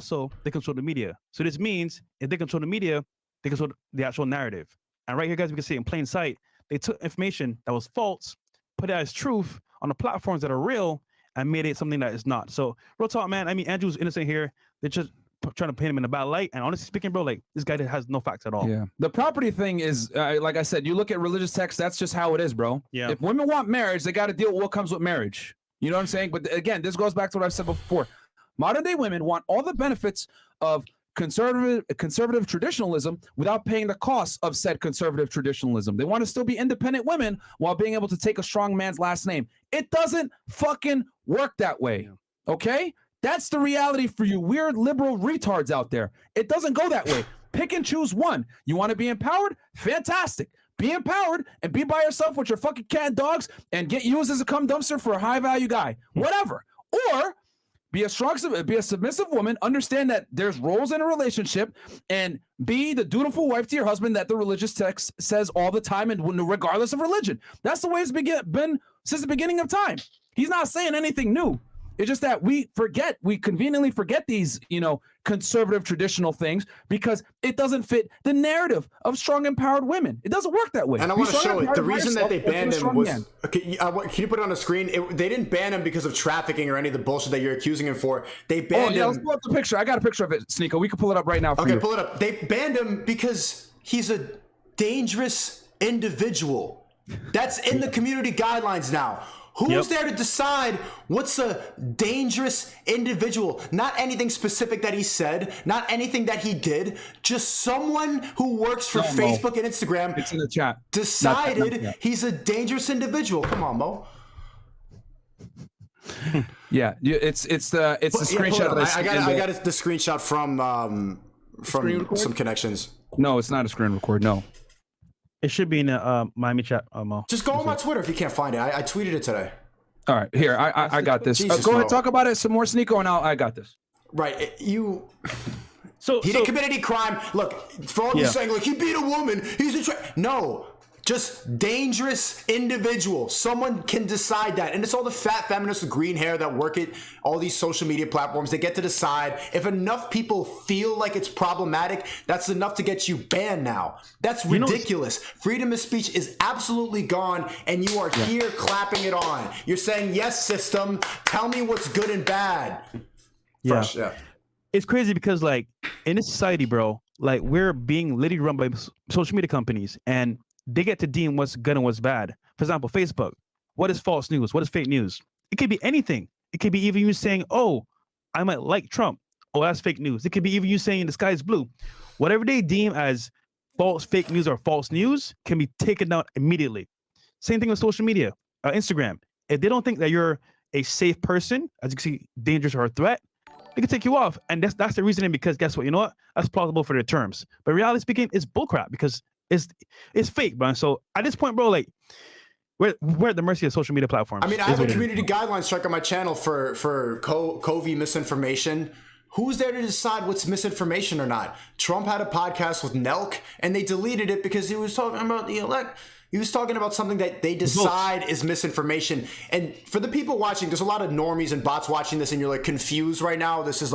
also they control the media. So this means if they control the media, they control the actual narrative. And right here, guys, we can see in plain sight, they took information that was false, put it as truth on the platforms that are real, and made it something that is not. So real talk, man. I mean, Andrew's innocent here. They're just trying to paint him in a bad light. And honestly speaking, bro, like this guy has no facts at all. Yeah. The property thing is, like I said, you look at religious texts, that's just how it is, bro. Yeah. If women want marriage, they got to deal with what comes with marriage. You know what I'm saying? But again, this goes back to what I've said before. Modern day women want all the benefits of conservative traditionalism without paying the cost of said conservative traditionalism. They want to still be independent women while being able to take a strong man's last name. It doesn't fucking work that way. Okay? That's the reality for you weird liberal retards out there. It doesn't go that way. Pick and choose one. You want to be empowered? Fantastic. Be empowered and be by yourself with your fucking cat and dogs and get used as a cum dumpster for a high value guy. Whatever. Or be a submissive woman, understand that there's roles in a relationship, and be the dutiful wife to your husband that the religious text says all the time, and regardless of religion. That's the way it's been since the beginning of time. He's not saying anything new. It's just that we conveniently forget these, conservative traditional things because it doesn't fit the narrative of strong, empowered women. It doesn't work that way. And I want to show it. The reason that they banned him was, can you put it on the screen? They didn't ban him because of trafficking or any of the bullshit that you're accusing him for. They banned him. Let's pull up the picture. I got a picture of it, Sneako. We can pull it up right now for you. Okay, pull it up. They banned him because he's a dangerous individual. That's in the community guidelines now. Who's there to decide what's a dangerous individual? Not anything specific that he said, not anything that he did, just someone who works for Facebook and Instagram. It's in the chat. Decided he's a dangerous individual. Come on, Mo. Yeah, it's the screenshot of this. I got the screenshot from some connections. No, it's not a screen record. No. It should be in the Miami chat, Mo. Just go on my Twitter if you can't find it. I tweeted it today. All right, here, I got this. Go ahead, talk about it some more, Sneako, and I got this. Right, he didn't commit any crime. Look, for all you saying, like, he beat a woman, he's a no. Just dangerous individual. Someone can decide that. And it's all the fat feminists with green hair that work at all these social media platforms. They get to decide. If enough people feel like it's problematic, that's enough to get you banned now. That's ridiculous. Freedom of speech is absolutely gone, and you are here clapping it on. You're saying, yes, system, tell me what's good and bad. Fresh, It's crazy because, like, in this society, bro, like, we're being literally run by social media companies, and they get to deem what's good and what's bad. For example, Facebook. What is false news? What is fake news? It could be anything. It could be even you saying, oh, I might like Trump. Oh, that's fake news. It could be even you saying the sky is blue. Whatever they deem as false, fake news, or false news can be taken down immediately. Same thing with social media, Instagram. If they don't think that you're a safe person, as you can see, dangerous or a threat, they can take you off. And that's the reasoning, because guess what? You know what? That's plausible for their terms. But reality speaking, it's bullcrap because it's fake, bro. So at this point, bro, like we're at the mercy of social media platforms. I mean, I have a community guideline strike on my channel for COVID misinformation. Who's there to decide what's misinformation or not? Trump had a podcast with Nelk, and they deleted it because he was talking about the elect. He was talking about something that they decide is misinformation. And for the people watching, there's a lot of normies and bots watching this, and you're like confused right now. This is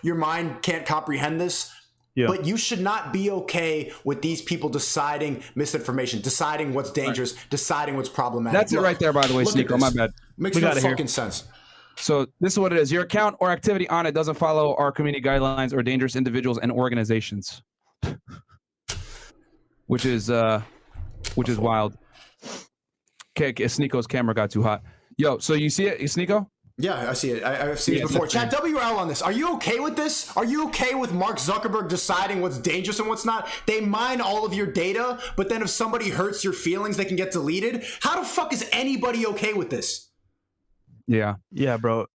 your mind can't comprehend this. Yeah. But you should not be okay with these people deciding misinformation, deciding what's dangerous, deciding what's problematic. That's it right there, by the way, Sneako. My bad. Makes no fucking sense. So this is what it is. Your account or activity on it doesn't follow our community guidelines or dangerous individuals and organizations, which is wild. Okay, Sneako's camera got too hot. Yo, so you see it, Sneako? Yeah, I see it. I've seen it before. Chat WL on this. Are you okay with this? Are you okay with Mark Zuckerberg deciding what's dangerous and what's not? They mine all of your data, but then if somebody hurts your feelings, they can get deleted. How the fuck is anybody okay with this? Yeah, bro.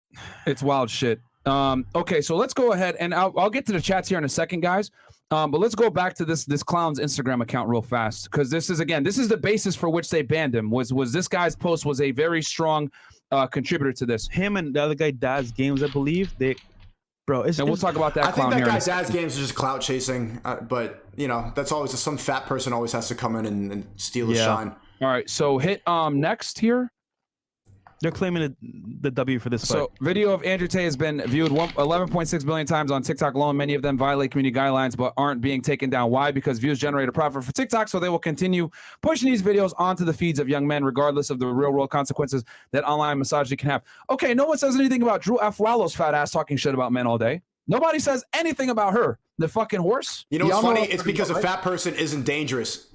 It's wild shit. Okay, so let's go ahead and I'll get to the chats here in a second, guys. But let's go back to this clown's Instagram account real fast, because this is the basis for which they banned him. Was this guy's post was a very strong contributor to this. Him and the other guy, Daz Games, I believe. And we'll talk about that. I think that guy, Daz Games, is just clout chasing. But that's always some fat person always has to come in and steal his shine. All right, so hit next here. They're claiming the W for this fight. So, video of Andrew Tate has been viewed 11.6 billion times on TikTok alone. Many of them violate community guidelines, but aren't being taken down. Why? Because views generate a profit for TikTok, so they will continue pushing these videos onto the feeds of young men, regardless of the real-world consequences that online misogyny can have. Okay, no one says anything about Drew Aflalo's fat ass talking shit about men all day. Nobody says anything about her. The fucking horse. You know what's funny? It's because a fat person isn't dangerous.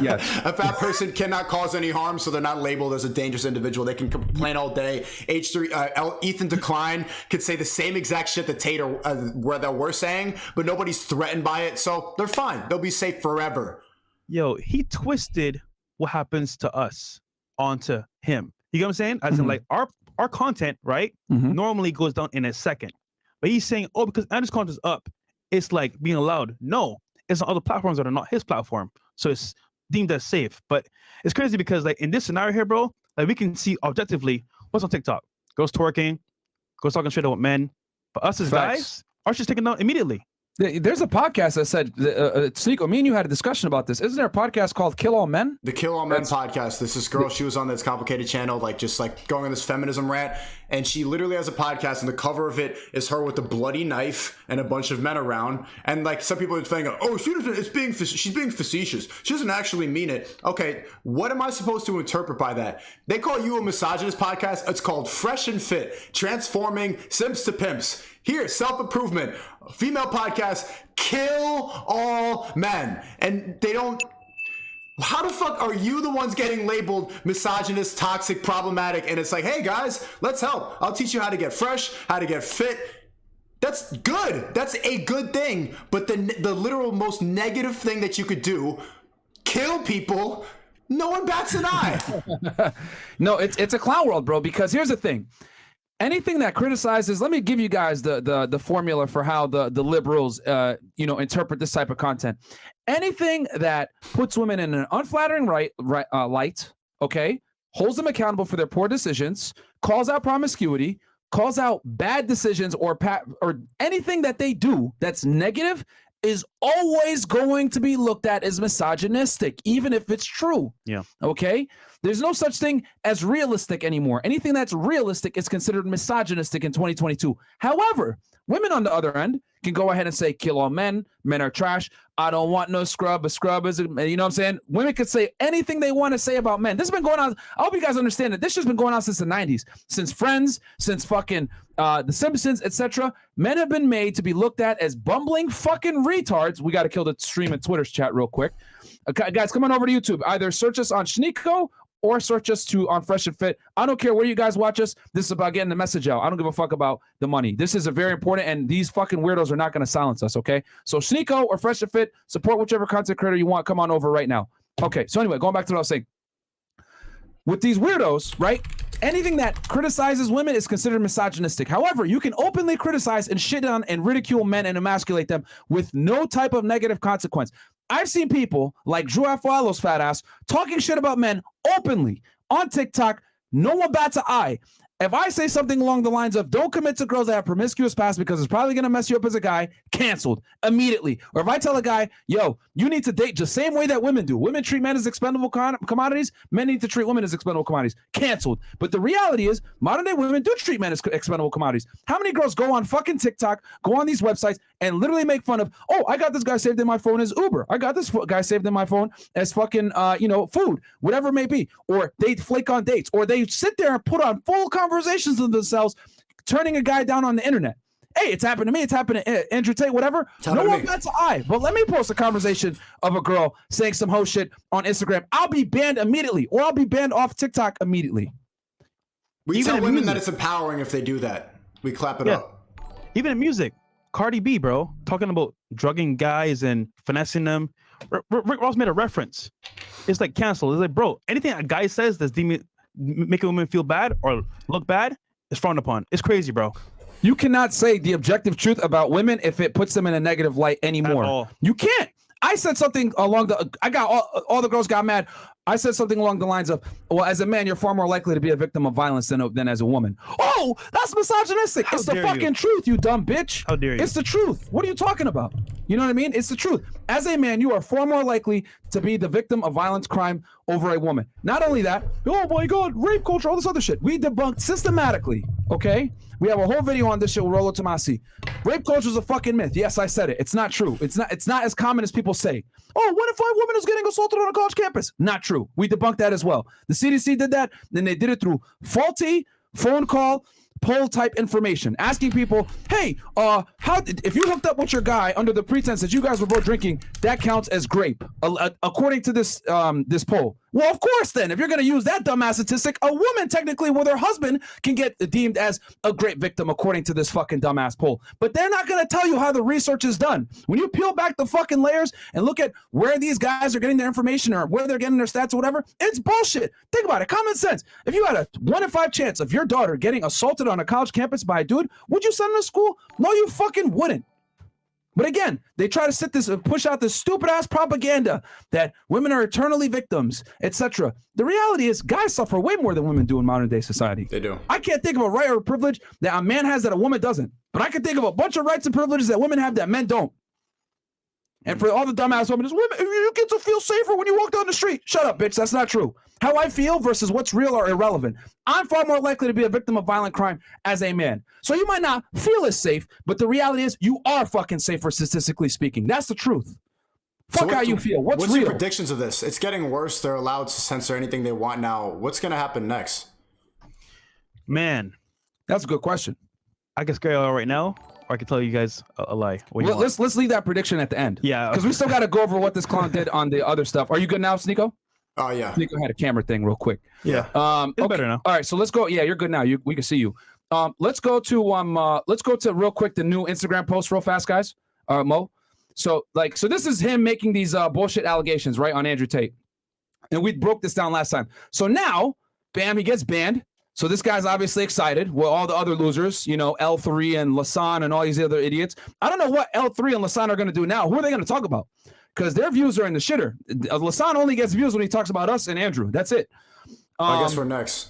Yes. A fat person cannot cause any harm, so they're not labeled as a dangerous individual. They can complain all day. Ethan Decline could say the same exact shit that Tate that we're saying, but nobody's threatened by it, so they're fine. They'll be safe forever. Yo, he twisted what happens to us onto him. You get what I'm saying? As in, like, our content, right, normally goes down in a second. But he's saying, oh, because Andrew's content is up, it's like being allowed. No, it's on other platforms that are not his platform, so it's deemed as safe. But it's crazy because, like, in this scenario here, bro, like, we can see objectively what's on TikTok. Girls twerking, girls talking shit about men. But us as guys, our shit's taken down immediately. There's a podcast that said, Sneako, me and you had a discussion about this. Isn't there a podcast called Kill All Men? The Kill All Men podcast. This girl, she was on this complicated channel, like, just like going on this feminism rant. And she literally has a podcast, and the cover of it is her with a bloody knife and a bunch of men around. And like, some people are saying, oh, she's being facetious. She doesn't actually mean it. Okay, what am I supposed to interpret by that? They call you a misogynist podcast. It's called Fresh and Fit, transforming simps to pimps. Here, self-improvement, female podcast, kill all men. And they don't... How the fuck are you the ones getting labeled misogynist, toxic, problematic? And it's like, hey guys, let's help. I'll teach you how to get fresh, how to get fit. That's good. That's a good thing. But the literal most negative thing that you could do, kill people, no one bats an eye. No, it's a clown world, bro, because here's the thing. Anything that criticizes, let me give you guys the formula for how the liberals interpret this type of content. Anything that puts women in an unflattering light, okay, holds them accountable for their poor decisions, calls out promiscuity, calls out bad decisions, or anything that they do that's negative is always going to be looked at as misogynistic, even if it's true. Yeah. Okay? There's no such thing as realistic anymore. Anything that's realistic is considered misogynistic in 2022. However, women on the other end can go ahead and say, kill all men. Men are trash. I don't want no scrub. A scrub is, you know what I'm saying? Women could say anything they want to say about men. This has been going on. I hope you guys understand that this has been going on since the 90s, since Friends, since fucking The Simpsons, etc. Men have been made to be looked at as bumbling fucking retards. We got to kill the stream and Twitter's chat real quick. Okay, guys, come on over to YouTube. Either search us on SNEAKO or search us on Fresh and Fit. I don't care where you guys watch us. This is about getting the message out. I don't give a fuck about the money. This is a very important, and these fucking weirdos are not going to silence us, okay? So SNEAKO or Fresh and Fit, support whichever content creator you want. Come on over right now. Okay, so anyway, going back to what I was saying. With these weirdos, right, anything that criticizes women is considered misogynistic. However, you can openly criticize and shit on and ridicule men and emasculate them with no type of negative consequence. I've seen people like Drew Aflalo's fat ass talking shit about men openly on TikTok. No one bats an eye. If I say something along the lines of don't commit to girls that have promiscuous past because it's probably going to mess you up as a guy, canceled immediately. Or if I tell a guy, yo, you need to date the same way that women do. Women treat men as expendable commodities. Men need to treat women as expendable commodities. Canceled. But the reality is modern day women do treat men as expendable commodities. How many girls go on fucking TikTok, go on these websites and literally make fun of, oh, I got this guy saved in my phone as Uber. I got this guy saved in my phone as fucking, food, whatever it may be. Or they flake on dates, or they sit there and put on full conversations of themselves, turning a guy down on the internet. Hey, it's happened to me. It's happened to Andrew Tate, whatever. No one bats an eye. But let me post a conversation of a girl saying some hoe shit on Instagram. I'll be banned immediately, or I'll be banned off TikTok immediately. We tell women that it's empowering if they do that. We clap it up. Even in music, Cardi B, bro, talking about drugging guys and finessing them. Rick Ross made a reference. It's like canceled. It's like, bro, anything a guy says that's making women feel bad or look bad is frowned upon. It's crazy, bro. You cannot say the objective truth about women if it puts them in a negative light anymore. You can't. I said something along I got all the girls got mad. I said something along the lines of, well, as a man, you're far more likely to be a victim of violence than as a woman. Oh, that's misogynistic. It's the fucking truth, you dumb bitch. How dare you? It's the truth. What are you talking about? You know what I mean? It's the truth. As a man, you are far more likely to be the victim of violence, crime over a woman. Not only that, oh my God, rape culture, all this other shit. We debunked systematically, okay? We have a whole video on this shit with Rolo Tomasi. Rape culture is a fucking myth. Yes, I said it. It's not true. It's not as common as people say. Oh, what if a woman is getting assaulted on a college campus? Not true. We debunked that as well. The CDC did that, then they did it through faulty phone call, poll type information, asking people, hey, if you hooked up with your guy under the pretense that you guys were both drinking, that counts as grape, according to this poll. Well, of course, then, if you're going to use that dumbass statistic, a woman technically with her husband can get deemed as a grape victim, according to this fucking dumbass poll. But they're not going to tell you how the research is done. When you peel back the fucking layers and look at where these guys are getting their information or where they're getting their stats or whatever, it's bullshit. Think about it. Common sense. If you had a 1 in 5 chance of your daughter getting assaulted on a college campus by a dude, would you send her to school? No, you fucking wouldn't. But again, they try to push out this stupid ass propaganda that women are eternally victims, etc. The reality is guys suffer way more than women do in modern day society. They do. I can't think of a right or a privilege that a man has that a woman doesn't. But I can think of a bunch of rights and privileges that women have that men don't. And for all the dumbass women, women, you get to feel safer when you walk down the street. Shut up, bitch. That's not true. How I feel versus what's real are irrelevant. I'm far more likely to be a victim of violent crime as a man. So you might not feel as safe, but the reality is you are fucking safer statistically speaking. That's the truth. Fuck how you feel. What's real? Your predictions of this? It's getting worse. They're allowed to censor anything they want now. What's going to happen next? Man, that's a good question. I can scare you all right now. Or I can tell you guys a lie. Let's leave that prediction at the end. Yeah, because we still got to go over what this clown did on the other stuff. Are you good now, Sneako? Oh yeah. Sneako had a camera thing real quick. Yeah. It's better now. All right, so let's go. Yeah, you're good now. We can see you. Let's go to real quick the new Instagram post real fast, guys. Mo. So this is him making these bullshit allegations right on Andrew Tate, and we broke this down last time. So now, bam, he gets banned. So this guy's obviously excited. Well, all the other losers, you know, L3 and Lasan and all these other idiots. I don't know what L3 and Lasan are going to do now. Who are they going to talk about? Because their views are in the shitter. Lasan only gets views when he talks about us and Andrew. That's it. I guess we're next.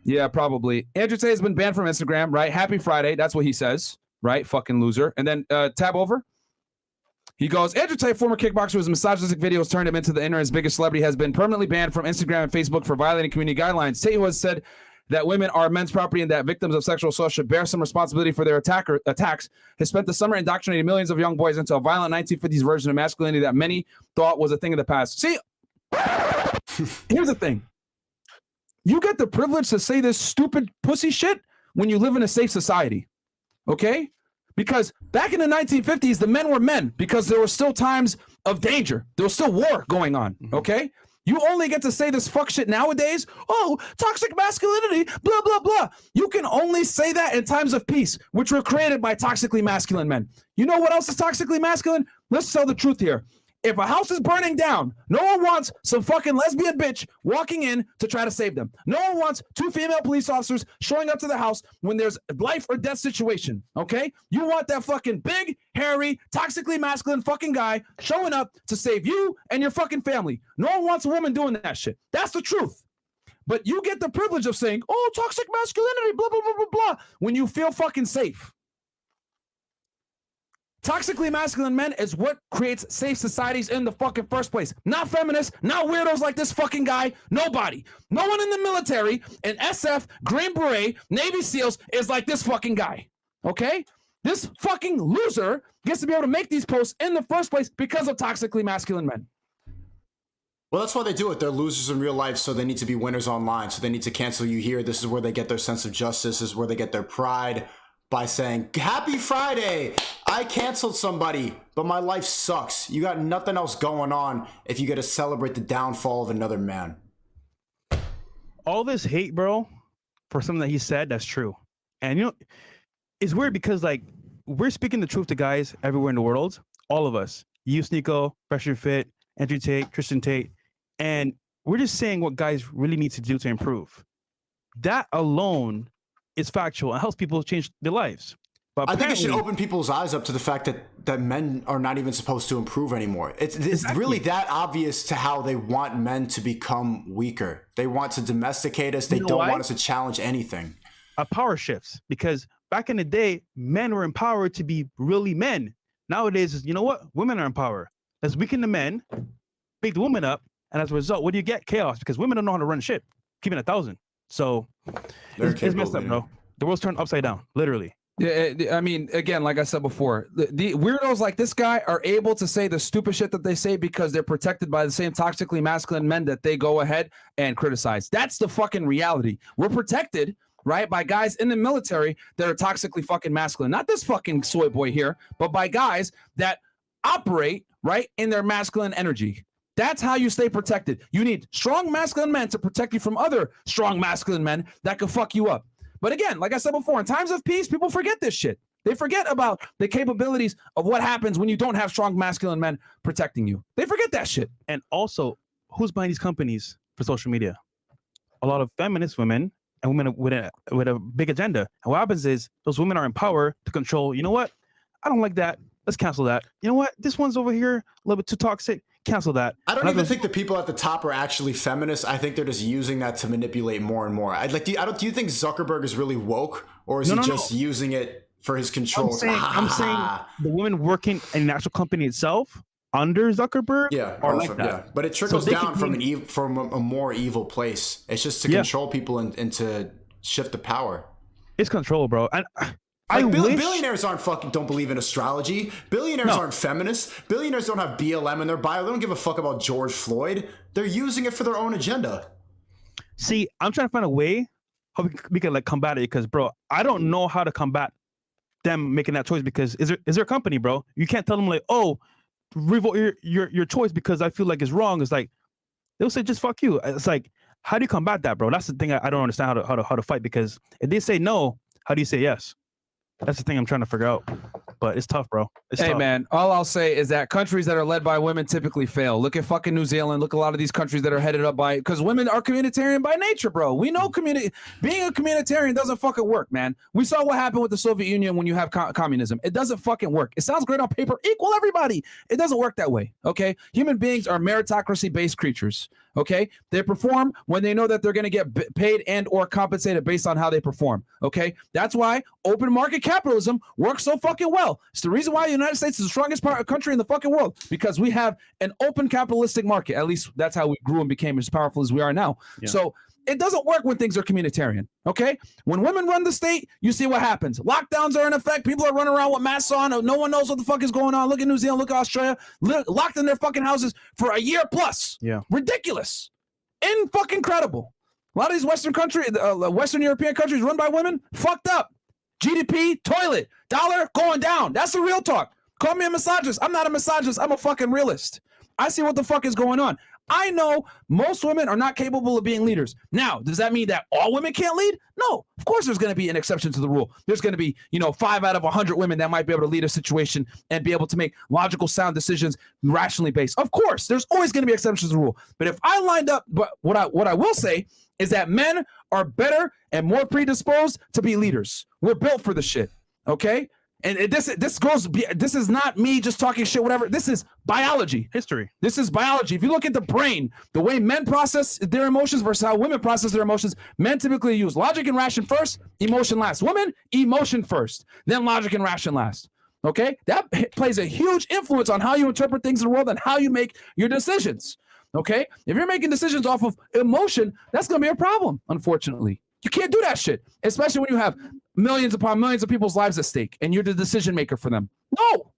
Yeah, probably. Andrew Tate has been banned from Instagram, right? Happy Friday. That's what he says, right? Fucking loser. And then tab over. He goes, Andrew Tate, former kickboxer whose misogynistic videos turned him into the internet's biggest celebrity, has been permanently banned from Instagram and Facebook for violating community guidelines. Tate, who has said that women are men's property and that victims of sexual assault should bear some responsibility for their attacks, has spent the summer indoctrinating millions of young boys into a violent 1950s version of masculinity that many thought was a thing of the past. See, here's the thing. You get the privilege to say this stupid pussy shit when you live in a safe society, okay? Because back in the 1950s, the men were men because there were still times of danger. There was still war going on, okay? You only get to say this fuck shit nowadays. Oh, toxic masculinity, blah, blah, blah. You can only say that in times of peace, which were created by toxically masculine men. You know what else is toxically masculine? Let's tell the truth here. If a house is burning down, no one wants some fucking lesbian bitch walking in to try to save them. No one wants 2 female police officers showing up to the house when there's a life or death situation, okay? You want that fucking big, hairy, toxically masculine fucking guy showing up to save you and your fucking family. No one wants a woman doing that shit. That's the truth. But you get the privilege of saying, oh, toxic masculinity, blah, blah, blah, blah, blah, when you feel fucking safe. Toxically masculine men is what creates safe societies in the fucking first place. Not feminists, not weirdos like this fucking guy, nobody. No one in the military, in SF, Green Beret, Navy SEALs is like this fucking guy, okay? This fucking loser gets to be able to make these posts in the first place because of toxically masculine men. Well, that's why they do it. They're losers in real life, so they need to be winners online. So they need to cancel you here. This is where they get their sense of justice. This is where they get their pride. By saying, happy Friday, I canceled somebody, but my life sucks. You got nothing else going on if you get to celebrate the downfall of another man. All this hate, bro, for something that he said, that's true. And you know, it's weird because like we're speaking the truth to guys everywhere in the world, all of us. You, Sneako, Fresh&Fit, Andrew Tate, Christian Tate, and we're just saying what guys really need to do to improve. That alone is factual and helps people change their lives. But I think it should open people's eyes up to the fact that men are not even supposed to improve anymore. It's really that obvious to how they want men to become weaker. They want to domesticate us. They don't want us to challenge anything. A power shifts, because back in the day, men were empowered to be really men. Nowadays, you know what? Women are empowered. Let's weaken the men, pick the women up, and as a result, what do you get? Chaos, because women don't know how to run shit. Keep it 1,000. So it's messed up, bro. The world's turned upside down, literally. Yeah, I mean, again, like I said before, the weirdos like this guy are able to say the stupid shit that they say because they're protected by the same toxically masculine men that they go ahead and criticize. That's the fucking reality. We're protected, right, by guys in the military that are toxically fucking masculine. Not this fucking soy boy here, but by guys that operate, right, in their masculine energy. That's how you stay protected. You need strong masculine men to protect you from other strong masculine men that could fuck you up. But again, like I said before, in times of peace, people forget this shit. They forget about the capabilities of what happens when you don't have strong masculine men protecting you. They forget that shit. And also, who's buying these companies for social media? A lot of feminist women and women with a big agenda. And what happens is those women are in power to control, you know what? I don't like that. Let's cancel that. You know what? This one's over here a little bit too toxic. Cancel that. I don't even think the people at the top are actually feminists. I think they're just using that to manipulate more and more. Do you think Zuckerberg is really woke, or is he just using it for his control? I'm saying the women working in the actual company itself under Zuckerberg are like that. Yeah. But it trickles down from a more evil place. It's just to control people and to shift the power. It's control, bro. And billionaires don't believe in astrology. Billionaires aren't feminists. Billionaires don't have BLM in their bio. They don't give a fuck about George Floyd. They're using it for their own agenda. See, I'm trying to find a way how we can like combat it, because, bro, I don't know how to combat them making that choice, because is there a company, bro? You can't tell them like, oh, revoke your choice because I feel like it's wrong. It's like they'll say just fuck you. It's like, how do you combat that, bro? That's the thing I don't understand how to fight, because if they say no, how do you say yes? That's the thing I'm trying to figure out, but it's tough, bro. It's tough. Man, all I'll say is that countries that are led by women typically fail. Look at fucking New Zealand. Look at a lot of these countries that are headed up by, because women are communitarian by nature, bro. We know being a communitarian doesn't fucking work, man. We saw what happened with the Soviet Union when you have communism. It doesn't fucking work. It sounds great on paper, equal everybody. It doesn't work that way, okay? Human beings are meritocracy-based creatures, okay? They perform when they know that they're going to get paid and or compensated based on how they perform, okay? That's why open market capitalism works so fucking well. It's the reason why the United States is the strongest country in the fucking world, because we have an open capitalistic market. At least that's how we grew and became as powerful as we are now. Yeah. So it doesn't work when things are communitarian, okay? When women run the state, you see what happens. Lockdowns are in effect. People are running around with masks on. No one knows what the fuck is going on. Look at New Zealand. Look at Australia. Locked in their fucking houses for a year plus. Yeah. Ridiculous. Incredible. A lot of these Western European countries run by women, fucked up. GDP, toilet, dollar going down. That's the real talk. Call me a misogynist. I'm not a misogynist. I'm a fucking realist. I see what the fuck is going on. I know most women are not capable of being leaders. Now, does that mean that all women can't lead? No. Of course there's going to be an exception to the rule. There's going to be, 5 out of 100 women that might be able to lead a situation and be able to make logical, sound decisions rationally based. Of course, there's always going to be exceptions to the rule. But if I lined up, but what I will say is that men are better and more predisposed to be leaders. We're built for the shit, okay? And this is not me just talking shit, whatever. This is biology. History. This is biology. If you look at the brain, the way men process their emotions versus how women process their emotions, men typically use logic and ration first, emotion last. Women, emotion first, then logic and ration last. Okay? That plays a huge influence on how you interpret things in the world and how you make your decisions. Okay? If you're making decisions off of emotion, that's going to be a problem, unfortunately. You can't do that shit, especially when you have millions upon millions of people's lives at stake and you're the decision maker for them. No,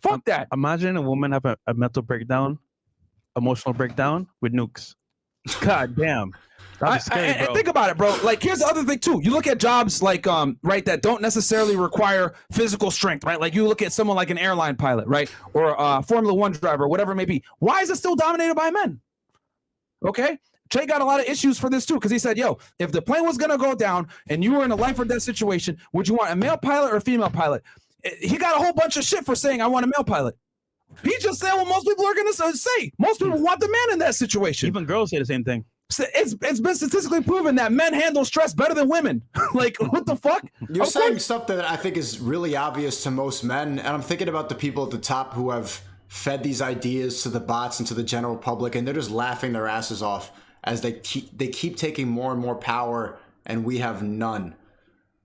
fuck that. Imagine a woman have a mental breakdown, emotional breakdown with nukes. God damn. That's scary, bro. And think about it, bro. Like, here's the other thing too. You look at jobs like, right, that don't necessarily require physical strength, right? Like you look at someone like an airline pilot, right? Or a Formula One driver, whatever it may be. Why is it still dominated by men? Okay. Trey got a lot of issues for this too, because he said, yo, if the plane was going to go down and you were in a life or death situation, would you want a male pilot or a female pilot? He got a whole bunch of shit for saying, I want a male pilot. He just said what most people are going to say. Most people want the man in that situation. Even girls say the same thing. It's been statistically proven that men handle stress better than women. Like, what the fuck? You're saying stuff that I think is really obvious to most men, and I'm thinking about the people at the top who have fed these ideas to the bots and to the general public, and they're just laughing their asses off as they keep taking more and more power, and we have none.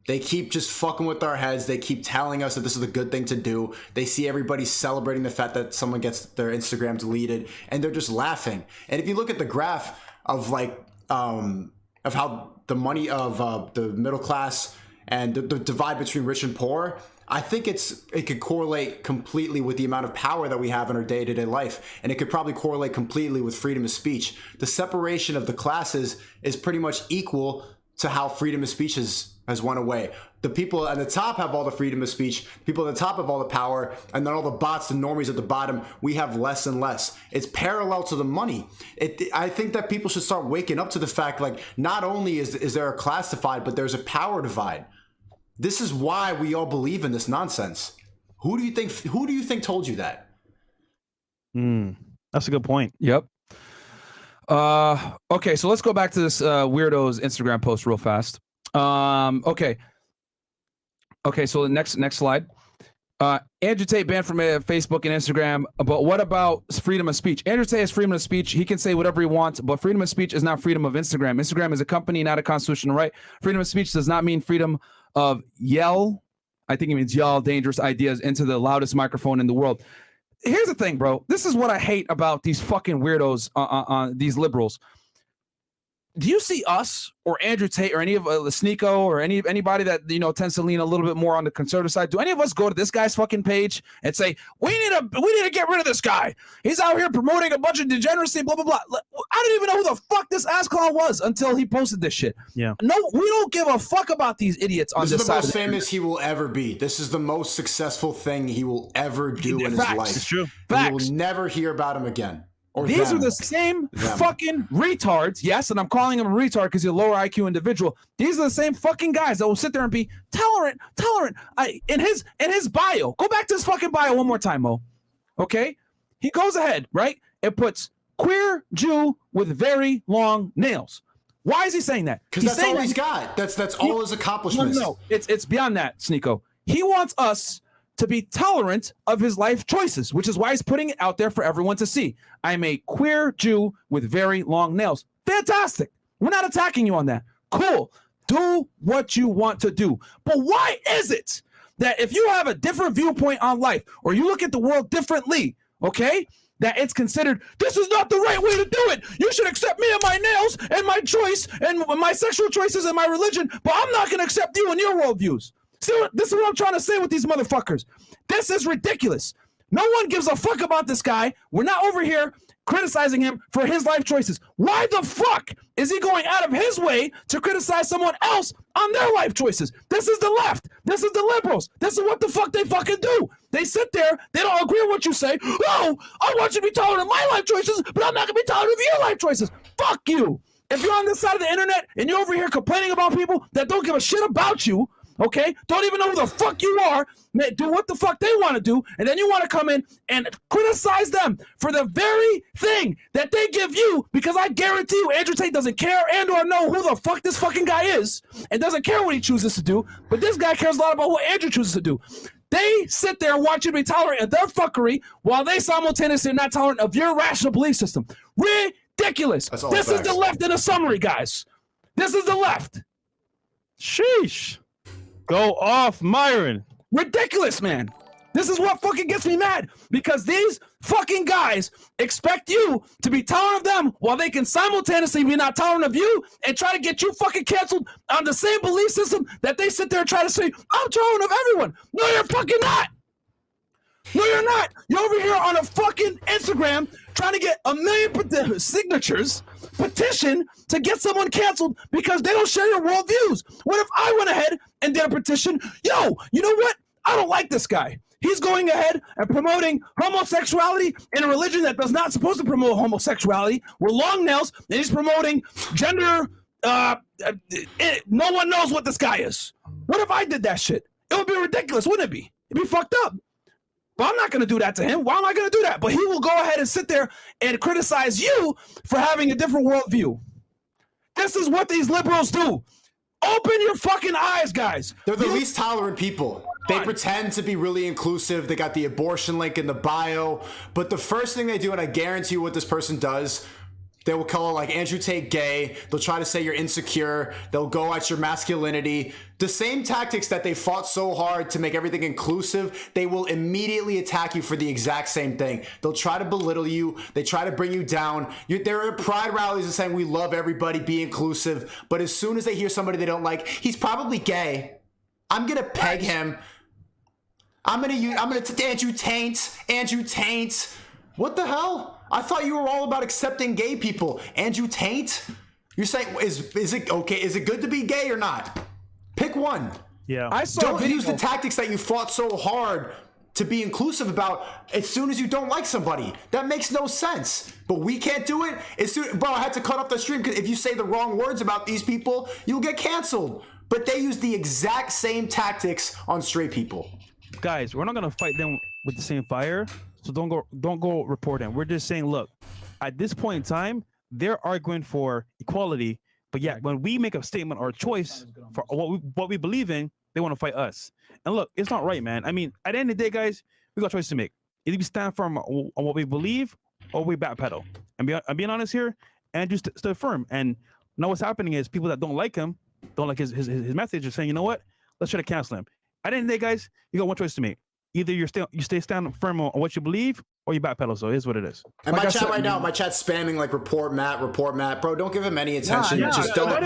They keep just fucking with our heads. They keep telling us that this is a good thing to do. They see everybody celebrating the fact that someone gets their Instagram deleted, and they're just laughing. And if you look at the graph of of how the money of the middle class and the divide between rich and poor, I think it could correlate completely with the amount of power that we have in our day-to-day life. And it could probably correlate completely with freedom of speech. The separation of the classes is pretty much equal to how freedom of speech has went away. The people at the top have all the freedom of speech, people at the top have all the power, and then all the bots, the normies at the bottom, we have less and less. It's parallel to the money. I think that people should start waking up to the fact, like, not only is there a class divide, but there's a power divide. This is why we all believe in this nonsense. Who do you think told you that? That's a good point. Yep. Okay, so let's go back to this weirdo's Instagram post real fast. Okay, so the next slide. Andrew Tate banned from Facebook and Instagram, but what about freedom of speech? Andrew Tate has freedom of speech. He can say whatever he wants, but freedom of speech is not freedom of Instagram. Instagram is a company, not a constitutional right. Freedom of speech does not mean freedom of yell. I think it means yell dangerous ideas into the loudest microphone in the world. Here's the thing, bro. This is what I hate about these fucking weirdos, these liberals. Do you see us or Andrew Tate or any of Sneako or anybody that tends to lean a little bit more on the conservative side? Do any of us go to this guy's fucking page and say we need to get rid of this guy? He's out here promoting a bunch of degeneracy, blah blah blah. I didn't even know who the fuck this ass clown was until he posted this shit. Yeah. No, we don't give a fuck about these idiots on this side. This is the most famous he will ever be. This is the most successful thing he will ever do in his life. It's true. You will never hear about him again. These are the same fucking retards. Yes, and I'm calling him a retard because he's a lower IQ individual. These are the same fucking guys that will sit there and be tolerant. In his bio, go back to his fucking bio one more time, Mo. Okay? He goes ahead, right? It puts queer Jew with very long nails. Why is he saying that? Because that's all he's got. That's all his accomplishments. No, it's beyond that, Sneako. He wants us to be tolerant of his life choices, which is why he's putting it out there for everyone to see. I'm a queer Jew with very long nails. Fantastic. We're not attacking you on that. Cool. Do what you want to do. But why is it that if you have a different viewpoint on life or you look at the world differently, okay, that it's considered this is not the right way to do it? You should accept me and my nails and my choice and my sexual choices and my religion, but I'm not going to accept you and your worldviews. See, this is what I'm trying to say with these motherfuckers. This is ridiculous. No one gives a fuck about this guy. We're not over here criticizing him for his life choices. Why the fuck is he going out of his way to criticize someone else on their life choices? This is the left. This is the liberals. This is what the fuck they fucking do. They sit there. They don't agree with what you say. Oh, I want you to be tolerant of my life choices, but I'm not going to be tolerant of your life choices. Fuck you. If you're on this side of the internet and you're over here complaining about people that don't give a shit about you, okay, don't even know who the fuck you are, do what the fuck they want to do, and then you want to come in and criticize them for the very thing that they give you, because I guarantee you Andrew Tate doesn't care and or know who the fuck this fucking guy is and doesn't care what he chooses to do, but this guy cares a lot about what Andrew chooses to do. They sit there and want you to be tolerant of their fuckery while they simultaneously are not tolerant of your rational belief system. Ridiculous. This is the left in a summary, guys. This is the left. Sheesh. Go off, Myron. Ridiculous, man. This is what fucking gets me mad, because these fucking guys expect you to be tolerant of them while they can simultaneously be not tolerant of you and try to get you fucking canceled on the same belief system that they sit there and try to say, I'm tolerant of everyone. No, you're fucking not. No, you're not. You're over here on a fucking Instagram trying to get 1 million signatures, petition to get someone canceled because they don't share your worldviews. What if I went ahead and did a petition? Yo, you know what? I don't like this guy. He's going ahead and promoting homosexuality in a religion that does not supposed to promote homosexuality with long nails, and he's promoting gender. No one knows what this guy is. What if I did that shit? It would be ridiculous, wouldn't it be? It'd be fucked up. But I'm not going to do that to him. Why am I going to do that? But he will go ahead and sit there and criticize you for having a different worldview. This is what these liberals do. Open your fucking eyes, guys. They're the least tolerant people. They pretend to be really inclusive. They got the abortion link in the bio. But the first thing they do, and I guarantee you what this person does, they will call like Andrew Tate gay. They'll try to say you're insecure. They'll go at your masculinity. The same tactics that they fought so hard to make everything inclusive, they will immediately attack you for the exact same thing. They'll try to belittle you. They try to bring you down. They're at pride rallies and saying we love everybody, be inclusive. But as soon as they hear somebody they don't like, he's probably gay. I'm gonna peg him. I'm gonna Andrew Tate. What the hell? I thought you were all about accepting gay people. Andrew Tate? You're saying, is it okay? Is it good to be gay or not? Pick one. Yeah. Don't use the tactics that you fought so hard to be inclusive about as soon as you don't like somebody. That makes no sense. But we can't do it. Bro, I had to cut off the stream because if you say the wrong words about these people, you'll get canceled. But they use the exact same tactics on straight people. Guys, we're not gonna fight them with the same fire. So don't go report them. We're just saying, look, at this point in time, they're arguing for equality, but yet when we make a statement or a choice for what we believe in, they want to fight us. And look, it's not right, man. I mean, at the end of the day, guys, we got a choice to make. Either we stand firm on what we believe, or we backpedal. And I'm being honest here, and just stood firm. And now what's happening is people that don't like him, don't like his message, are saying, you know what? Let's try to cancel him. At the end of the day, guys, you got one choice to make. Either you stay stand firm on what you believe, or you backpedal. So here's what it is. And like my chat right now, my chat's spamming like report Matt. Bro, don't give him any attention. Just don't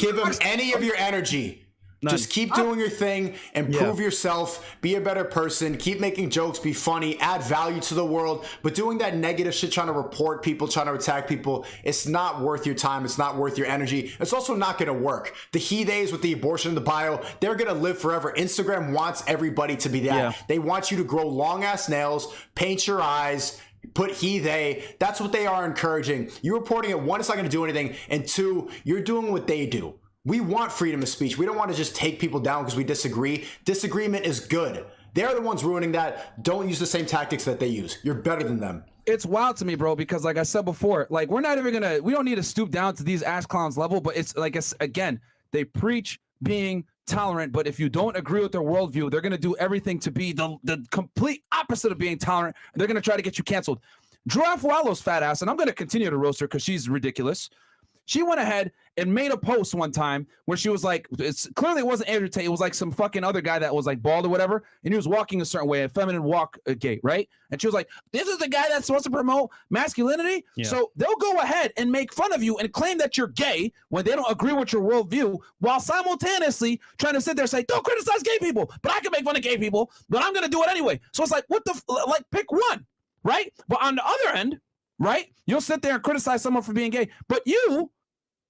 give him any of your energy. None. Just keep doing your thing and prove yourself. Be a better person. Keep making jokes. Be funny. Add value to the world. But doing that negative shit, trying to report people, trying to attack people, it's not worth your time. It's not worth your energy. It's also not going to work. The he days with the abortion in the bio, they're going to live forever. Instagram wants everybody to be that. Yeah. They want you to grow long ass nails, paint your eyes, put he, they. That's what they are encouraging. You reporting it, one, it's not going to do anything. And two, you're doing what they do. We want freedom of speech. We don't want to just take people down because we disagree. Disagreement is good. They're the ones ruining that. Don't use the same tactics that they use. You're better than them. It's wild to me, bro, because like I said before, like we're not even gonna, we don't need to stoop down to these ass clowns level, but it's like, again, they preach being tolerant, but if you don't agree with their worldview, they're gonna do everything to be the complete opposite of being tolerant. And they're gonna try to get you canceled. Drew Afualo's fat ass, and I'm gonna continue to roast her because she's ridiculous. She went ahead and made a post one time where she was like, clearly it wasn't Andrew Tate. It was like some fucking other guy that was like bald or whatever. And he was walking a certain way, a feminine walk gait, right? And she was like, this is the guy that's supposed to promote masculinity. Yeah. So they'll go ahead and make fun of you and claim that you're gay when they don't agree with your worldview, while simultaneously trying to sit there and say, don't criticize gay people, but I can make fun of gay people, but I'm going to do it anyway. So it's like, what the, like, pick one, right? But on the other end, right, you'll sit there and criticize someone for being gay, but you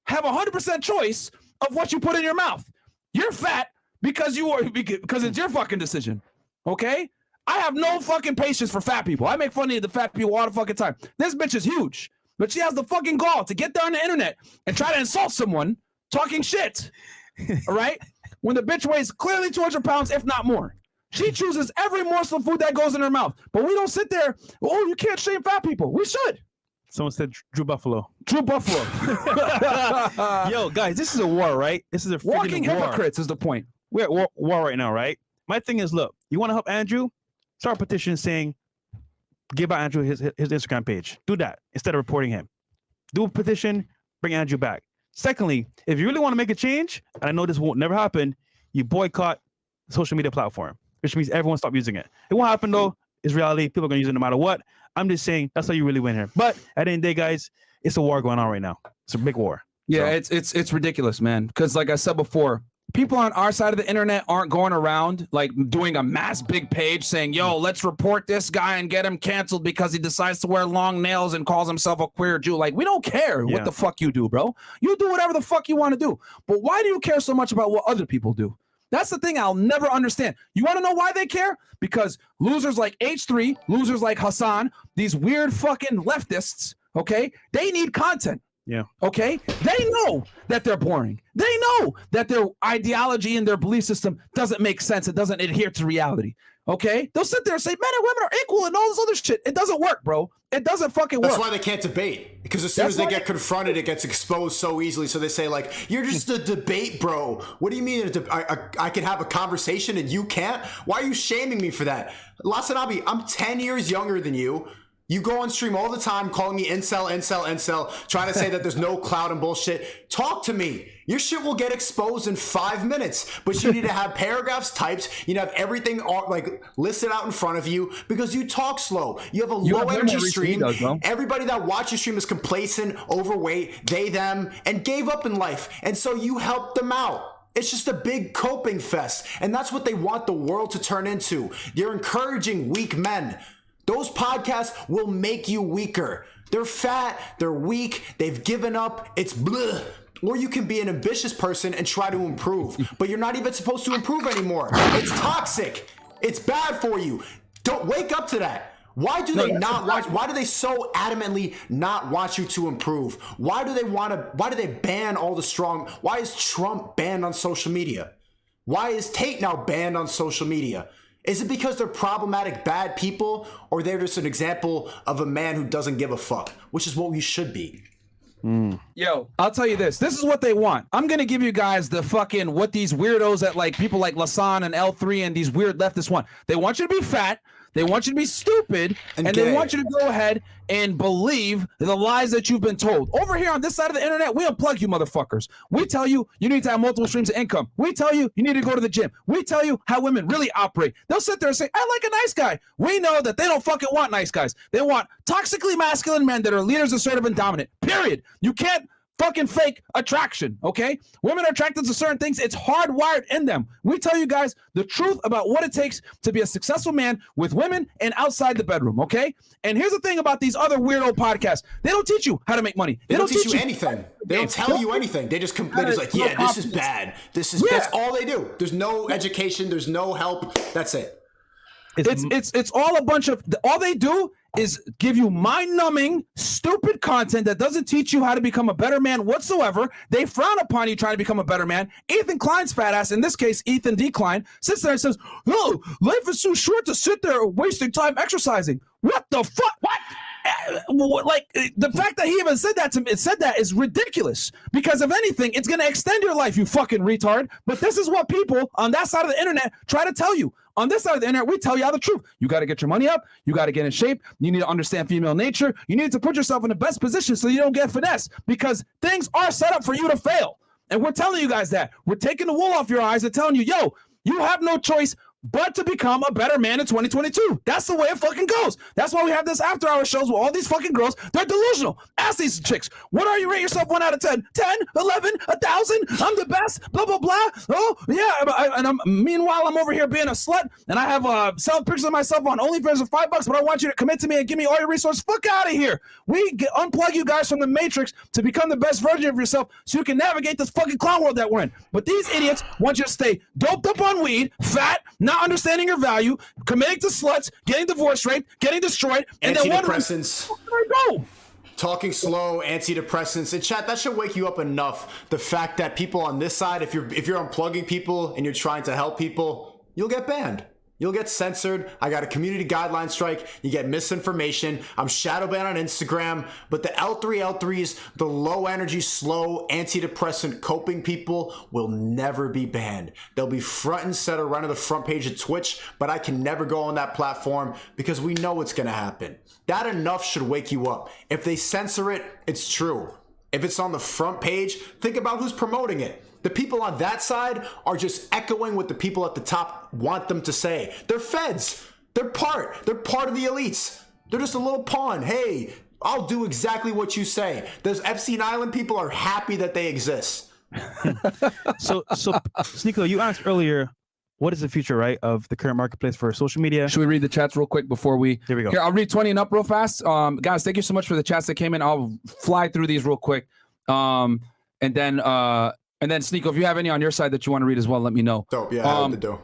have 100% choice of what you put in your mouth. You're fat because it's your fucking decision. Okay? I have no fucking patience for fat people. I make fun of the fat people all the fucking time. This bitch is huge, but she has the fucking gall to get there on the internet and try to insult someone talking shit. All right? When the bitch weighs clearly 200 pounds, if not more. She chooses every morsel of food that goes in her mouth. But we don't sit there, oh, you can't shame fat people. We should. Someone said Drew Buffalo. Drew Buffalo. Yo, guys, this is a war, right? This is a walking war. Hypocrites is the point. We're at war right now, right? My thing is, look, you want to help Andrew? Start a petition saying, give out Andrew his Instagram page. Do that instead of reporting him. Do a petition, bring Andrew back. Secondly, if you really want to make a change, and I know this won't never happen, you boycott the social media platform, which means everyone stop using it. It won't happen though. It's reality. People are going to use it no matter what. I'm just saying that's how you really win here. But at the end of the day, guys, it's a war going on right now. It's a big war. Yeah, so. It's ridiculous, man. Because like I said before, people on our side of the internet aren't going around like doing a mass big page saying, yo, let's report this guy and get him canceled because he decides to wear long nails and calls himself a queer Jew. Like, we don't care what the fuck you do, bro. You do whatever the fuck you want to do. But why do you care so much about what other people do? That's the thing I'll never understand. You want to know why they care? Because losers like H3, losers like Hassan, these weird fucking leftists, okay, they need content. Yeah. Okay? They know that they're boring. They know that their ideology and their belief system doesn't make sense. It doesn't adhere to reality. Okay, they'll sit there and say men and women are equal and all this other shit. It doesn't work, bro. It doesn't fucking work. That's why they can't debate, because as soon as they get confronted, it gets exposed so easily. So they say like, "You're just a debate, bro." What do you mean? I can have a conversation and you can't? Why are you shaming me for that? Lasanabi, I'm 10 years younger than you. You go on stream all the time calling me incel, trying to say that there's no clout and bullshit. Talk to me. Your shit will get exposed in 5 minutes, but you need to have paragraphs typed. You need to have everything like listed out in front of you because you talk slow. You have a low energy stream. Everybody that watches your stream is complacent, overweight, they, them, and gave up in life. And so you help them out. It's just a big coping fest. And that's what they want the world to turn into. You're encouraging weak men. Those podcasts will make you weaker. They're fat, they're weak, they've given up, it's bleh. Or you can be an ambitious person and try to improve, but you're not even supposed to improve anymore. It's toxic. It's bad for you. Don't wake up to that. Why do they not watch? Why do they so adamantly not want you to improve? Why do they ban all the strong? Why is Trump banned on social media? Why is Tate now banned on social media? Is it because they're problematic, bad people, or they're just an example of a man who doesn't give a fuck, which is what we should be? Yo, I'll tell you this. This is what they want. I'm going to give you guys the fucking what these weirdos that like people like Lasan and L3 and these weird leftists want. They want you to be fat. They want you to be stupid, and they want you to go ahead and believe the lies that you've been told. Over here on this side of the internet, we unplug you motherfuckers. We tell you you need to have multiple streams of income. We tell you you need to go to the gym. We tell you how women really operate. They'll sit there and say, I like a nice guy. We know that they don't fucking want nice guys. They want toxically masculine men that are leaders, assertive, and dominant. Period. You can't fucking fake attraction, okay? Women are attracted to certain things. It's hardwired in them. We tell you guys the truth about what it takes to be a successful man with women and outside the bedroom, okay? And here's the thing about these other weirdo podcasts. They don't teach you how to make money. They don't teach you anything. They don't tell you anything. They just like, yeah, this is bad. That's all they do. There's no education. There's no help. That's it. It's all a bunch of, all they do is give you mind-numbing, stupid content that doesn't teach you how to become a better man whatsoever. They frown upon you trying to become a better man. Ethan Klein's fat ass, in this case, Ethan D. Klein, sits there and says, oh, life is too short to sit there wasting time exercising. What the fuck? What? Like, the fact that he even said that is ridiculous, because if anything, it's going to extend your life, you fucking retard. But this is what people on that side of the internet try to tell you. On this side of the internet, we tell you all the truth. You got to get your money up. You got to get in shape. You need to understand female nature. You need to put yourself in the best position so you don't get finessed, because things are set up for you to fail. And we're telling you guys that. We're taking the wool off your eyes and telling you, yo, you have no choice but to become a better man in 2022. That's the way it fucking goes. That's why we have this after hour shows with all these fucking girls. They're delusional. Ask these chicks, what are you? Rate yourself 1 out of 10. 10, 11, 1,000. I'm the best. Blah, blah, blah. Oh, yeah. Meanwhile, I'm over here being a slut, and I have selling pictures of myself on OnlyFans for $5, but I want you to commit to me and give me all your resources. Fuck out of here. We unplug you guys from the matrix to become the best version of yourself so you can navigate this fucking clown world that we're in. But these idiots want you to stay doped up on weed, fat, not understanding your value, committing to sluts, getting divorced, raped, getting destroyed, and then antidepressants. Where do I go? Talking slow, antidepressants. And chat, that should wake you up enough. The fact that people on this side, if you're unplugging people and you're trying to help people, you'll get banned. You'll get censored. I got a community guideline strike. You get misinformation. I'm shadow banned on Instagram. But the L3s, the low energy, slow, antidepressant coping people will never be banned. They'll be front and center right on the front page of Twitch, but I can never go on that platform because we know what's going to happen. That enough should wake you up. If they censor it, it's true. If it's on the front page, think about who's promoting it. The people on that side are just echoing what the people at the top want them to say. They're feds. They're part of the elites. They're just a little pawn. Hey, I'll do exactly what you say. Those Epstein Island people are happy that they exist. So Sneako, you asked earlier, what is the future, right, of the current marketplace for social media? Should we read the chats real quick before we? Here we go. Here, I'll read 20 and up real fast. Guys, thank you so much for the chats that came in. I'll fly through these real quick. And then Sneako, if you have any on your side that you want to read as well, let me know. Dope, yeah, I have to do.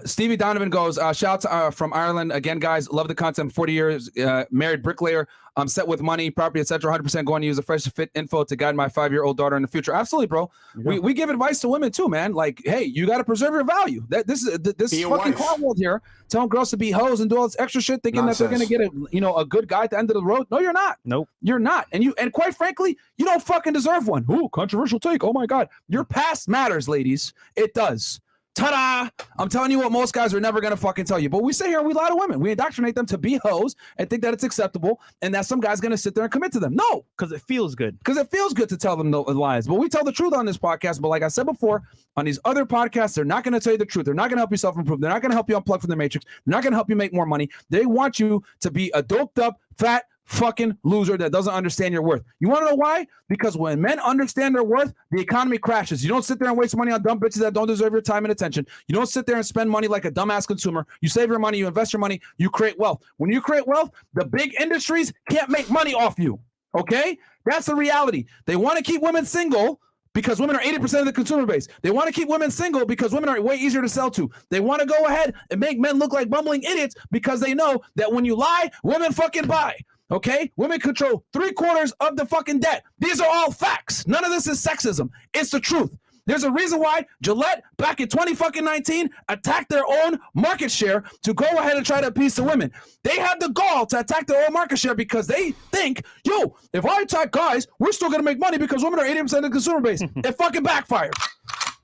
Stevie Donovan goes, shout out from Ireland. Again, guys, love the content. 40 years, married bricklayer. I'm set with money, property, etc. 100% going to use the Fresh and Fit info to guide my 5-year-old daughter in the future. Absolutely, bro. Yeah. We give advice to women too, man. Like, hey, you got to preserve your value. This is fucking Cornwall here, telling girls to be hoes and do all this extra shit, thinking that they're gonna get a good guy at the end of the road. No, you're not. Nope, you're not. And quite frankly, you don't fucking deserve one. Ooh, controversial take. Oh my god, your past matters, ladies. It does. Ta-da! I'm telling you what most guys are never going to fucking tell you. But we sit here and we lie to women. We indoctrinate them to be hoes and think that it's acceptable and that some guy's going to sit there and commit to them. No. Because it feels good. Because it feels good to tell them the lies. But we tell the truth on this podcast. But like I said before, on these other podcasts, they're not going to tell you the truth. They're not going to help you self-improve. They're not going to help you unplug from the matrix. They're not going to help you make more money. They want you to be a doped up, fat, fucking loser that doesn't understand your worth. You want to know why? Because when men understand their worth, the economy crashes. You don't sit there and waste money on dumb bitches that don't deserve your time and attention. You don't sit there and spend money like a dumbass consumer. You save your money, you invest your money, you create wealth. When you create wealth, the big industries can't make money off you. Okay? That's the reality. They want to keep women single because women are 80% of the consumer base. They want to keep women single because women are way easier to sell to. They want to go ahead and make men look like bumbling idiots because they know that when you lie, women fucking buy. Okay? Women control 3/4 of the fucking debt. These are all facts. None of this is sexism. It's the truth. There's a reason why Gillette back in 2019 attacked their own market share to go ahead and try to appease the women. They had the gall to attack their own market share because they think, yo, if I attack guys, we're still going to make money because women are 80% of the consumer base. It fucking backfired.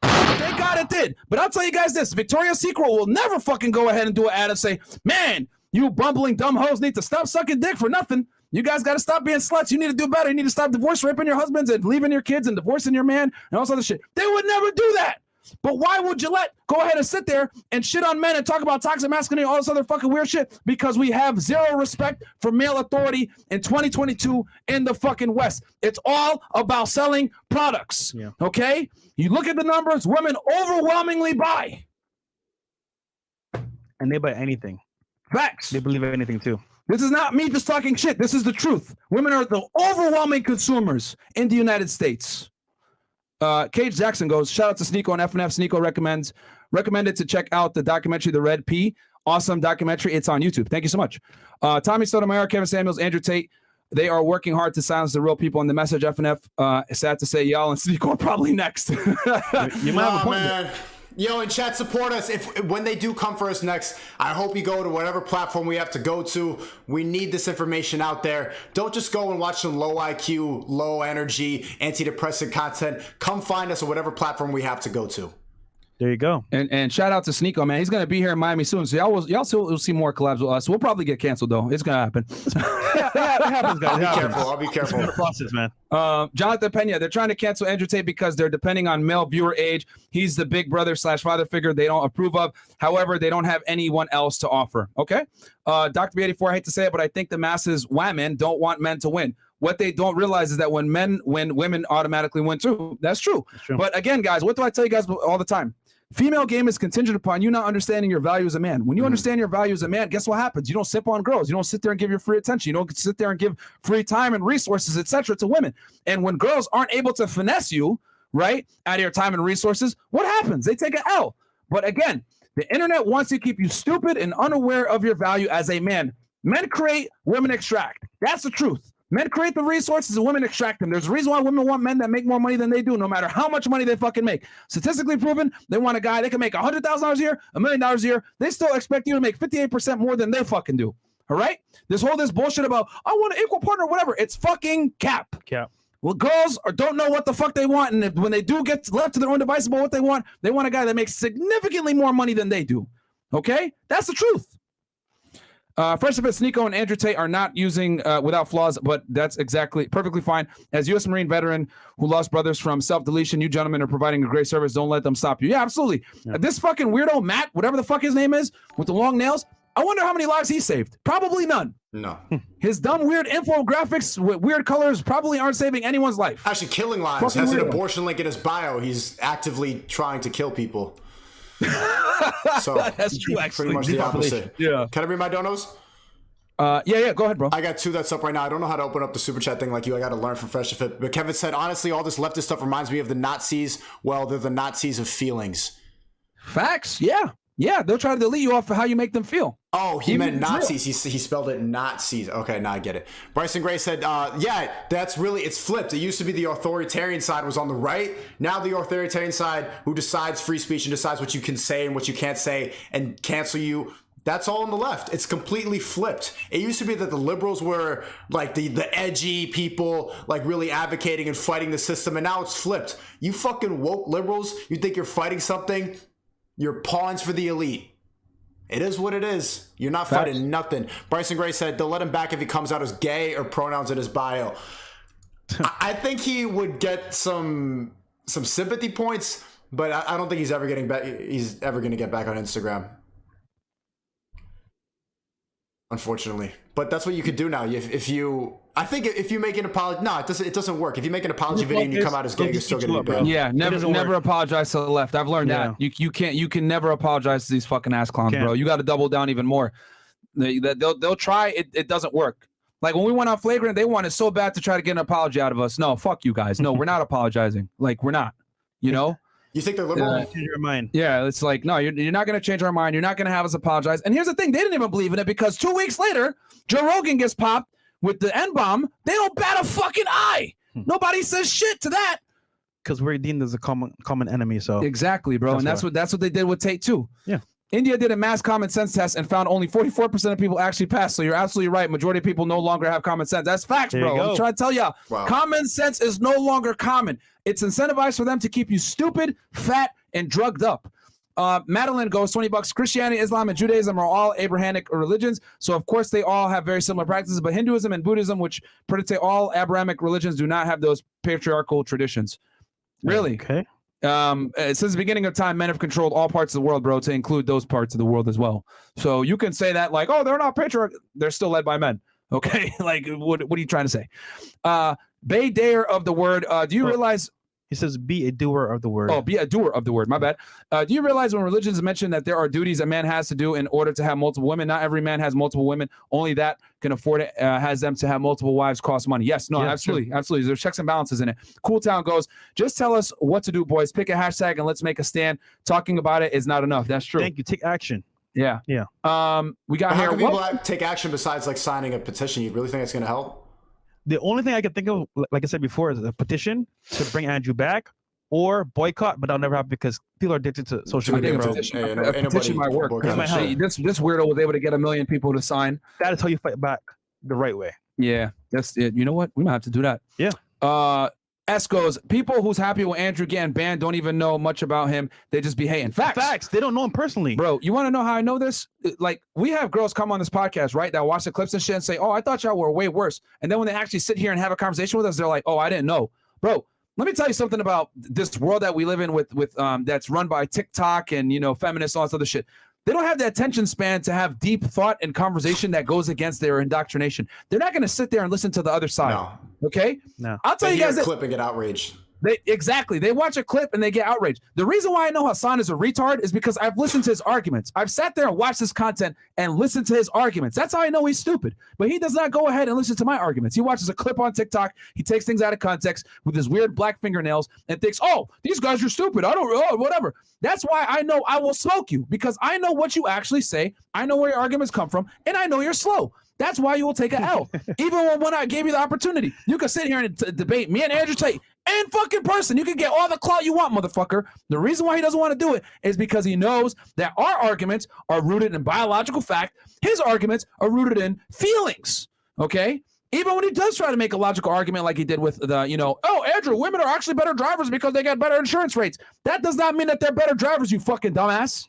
Thank God it did. But I'll tell you guys this, Victoria's Secret will never fucking go ahead and do an ad and say, man, you bumbling dumb hoes need to stop sucking dick for nothing. You guys got to stop being sluts. You need to do better. You need to stop divorce raping your husbands and leaving your kids and divorcing your man and all this other shit. They would never do that. But why would Gillette go ahead and sit there and shit on men and talk about toxic masculinity and all this other fucking weird shit? Because we have zero respect for male authority in 2022 in the fucking West. It's all about selling products. Yeah. Okay? You look at the numbers, women overwhelmingly buy. And they buy anything. Facts. They believe anything too. This is not me just talking shit. This is the truth. Women are the overwhelming consumers in the United States. Cage Jackson goes, shout out to Sneako and FNF. Sneako recommended to check out the documentary, The Red P. Awesome documentary. It's on YouTube. Thank you so much. Tommy Sotomayor, Kevin Samuels, Andrew Tate. They are working hard to silence the real people in the message. FNF, sad to say, y'all and Sneako are probably next. You might have a point. Man. Yo, in chat, support us. When they do come for us next, I hope you go to whatever platform we have to go to. We need this information out there. Don't just go and watch some low IQ, low energy, antidepressant content. Come find us on whatever platform we have to go to. There you go. And shout out to Sneako, man. He's gonna be here in Miami soon, so y'all will see more collabs with us. We'll probably get canceled though. It's gonna happen. It happens, guys. I'll be careful. It's a process, man. Jonathan Pena, they're trying to cancel Andrew Tate because they're depending on male viewer age. He's the big brother / father figure they don't approve of. However, they don't have anyone else to offer. Okay. Dr. B84, I hate to say it, but I think the masses, women, don't want men to win. What they don't realize is that when men win, women automatically win too. That's true. But again, guys, what do I tell you guys all the time? Female game is contingent upon you not understanding your value as a man. When you understand your value as a man, guess what happens? You don't sip on girls. You don't sit there and give your free attention. You don't sit there and give free time and resources, etc., to women. And when girls aren't able to finesse you, right, out of your time and resources, what happens? They take an L. But again, the internet wants to keep you stupid and unaware of your value as a man. Men create, women extract. That's the truth. Men create the resources and women extract them. There's a reason why women want men that make more money than they do, no matter how much money they fucking make. Statistically proven, they want a guy, they can make $100,000 a year, $1 million a year. They still expect you to make 58% more than they fucking do. All right? This bullshit about, I want an equal partner, whatever. It's fucking cap. Well, girls don't know what the fuck they want. And when they do get left to their own device about what they want a guy that makes significantly more money than they do. Okay? That's the truth. Fresh and Fit, Sneako and Andrew Tate are not using without flaws, but that's perfectly fine. As U.S. Marine veteran who lost brothers from self-deletion, you gentlemen are providing a great service. Don't let them stop you. Yeah, absolutely. Yeah. This fucking weirdo, Matt, whatever the fuck his name is, with the long nails, I wonder how many lives he saved. Probably none. No. His dumb, weird infographics with weird colors probably aren't saving anyone's life. Actually, killing lives. Has an abortion link in his bio. He's actively trying to kill people. So that's true, actually. Pretty much the opposite. Yeah. Can I read my donos? Yeah, go ahead, bro. I got 2 that's up right now. I don't know how to open up the super chat thing like you. I got to learn from Fresh and Fit. But Kevin said, honestly, all this leftist stuff reminds me of the Nazis. Well, they're the Nazis of feelings. Facts. Yeah. Yeah, they'll try to delete you off of how you make them feel. Oh, he meant Nazis. He spelled it Nazis. Okay, now I get it. Bryson Gray said, yeah, that's really, it's flipped. It used to be the authoritarian side was on the right. Now the authoritarian side who decides free speech and decides what you can say and what you can't say and cancel you, that's all on the left. It's completely flipped. It used to be that the liberals were like the edgy people, like really advocating and fighting the system, and now it's flipped. You fucking woke liberals, you think you're fighting something? You're pawns for the elite. It is what it is. You're not fighting nothing. Bryson Gray said they'll let him back if he comes out as gay or pronouns in his bio. I think he would get some sympathy points, but I don't think he's ever getting back. He's ever going to get back on Instagram, unfortunately. But that's what you could do now. I think if you make an apology, no, it doesn't work. If you make an apology video and you come out as gay, you're still gonna be banned. Yeah, never apologize to the left. I've learned that. You can never apologize to these fucking ass clowns, bro. You got to double down even more. They'll try. It doesn't work. Like when we went on Flagrant, they wanted so bad to try to get an apology out of us. No, fuck you guys. No, we're not apologizing. Like we're not. You know. You think they're liberal? Change your mind. Yeah, it's like, no, you're not going to change our mind. You're not going to have us apologize. And here's the thing. They didn't even believe in it because 2 weeks later, Joe Rogan gets popped with the N-bomb. They don't bat a fucking eye. Nobody says shit to that. Because we're deemed as a common enemy. So exactly, bro. That's what they did with Tate too. Yeah. India did a mass common sense test and found only 44% of people actually passed. So you're absolutely right. Majority of people no longer have common sense. That's facts, bro. I'm trying to tell y'all. Wow. Common sense is no longer common. It's incentivized for them to keep you stupid, fat, and drugged up. Madeline goes $20. Christianity, Islam, and Judaism are all Abrahamic religions. So, of course, they all have very similar practices. But Hinduism and Buddhism, which predate all Abrahamic religions, do not have those patriarchal traditions. Really? Okay. Since the beginning of time, men have controlled all parts of the world, bro, to include those parts of the world as well. So you can say that like, oh, they're not patriarch. They're still led by men. Okay. Like, what are you trying to say? Bay Dayer of the word. Do you realize? He says, be a doer of the word. Oh, be a doer of the word. My bad. Do you realize when religions mention that there are duties a man has to do in order to have multiple women? Not every man has multiple women. Only that can afford it has them to have multiple wives cost money. Yes, no, absolutely. True. Absolutely. There's checks and balances in it. Cool Town goes, just tell us what to do, boys. Pick a hashtag and let's make a stand. Talking about it is not enough. That's true. Thank you. Take action. Yeah. Yeah. We got here. How can people take action besides like signing a petition? You really think it's going to help? The only thing I can think of, like I said before, is a petition to bring Andrew back. Or boycott, but that'll never happen because people are addicted to social media. A petition might work. This weirdo was able to get 1 million people to sign. That is how you fight back the right way. Yeah, that's it. You know what? We might have to do that. Yeah. S goes, people who's happy with Andrew getting banned don't even know much about him. They just be hating. Facts. They don't know him personally. Bro, you want to know how I know this? Like, we have girls come on this podcast, right, that watch the clips and shit and say, oh, I thought y'all were way worse. And then when they actually sit here and have a conversation with us, they're like, oh, I didn't know. Bro, let me tell you something about this world that we live in with that's run by TikTok and, you know, feminists, all this other shit. They don't have the attention span to have deep thought and conversation that goes against their indoctrination. They're not going to sit there and listen to the other side. No. Okay? No. I'll tell you guys a clip and get outraged. They watch a clip and they get outraged. The reason why I know Hassan is a retard is because I've listened to his arguments. I've sat there and watched his content and listened to his arguments. That's how I know he's stupid. But he does not go ahead and listen to my arguments. He watches a clip on TikTok. He takes things out of context with his weird black fingernails and thinks, oh, these guys are stupid. Whatever. That's why I know I will smoke you, because I know what you actually say. I know where your arguments come from, and I know you're slow. That's why you will take an L. Even when I gave you the opportunity, you can sit here and debate me and Andrew Tate in fucking person. You can get all the clout you want, motherfucker. The reason why he doesn't want to do it is because he knows that our arguments are rooted in biological fact. His arguments are rooted in feelings. Okay? Even when he does try to make a logical argument like he did with the, oh, Andrew, women are actually better drivers because they got better insurance rates. That does not mean that they're better drivers, you fucking dumbass.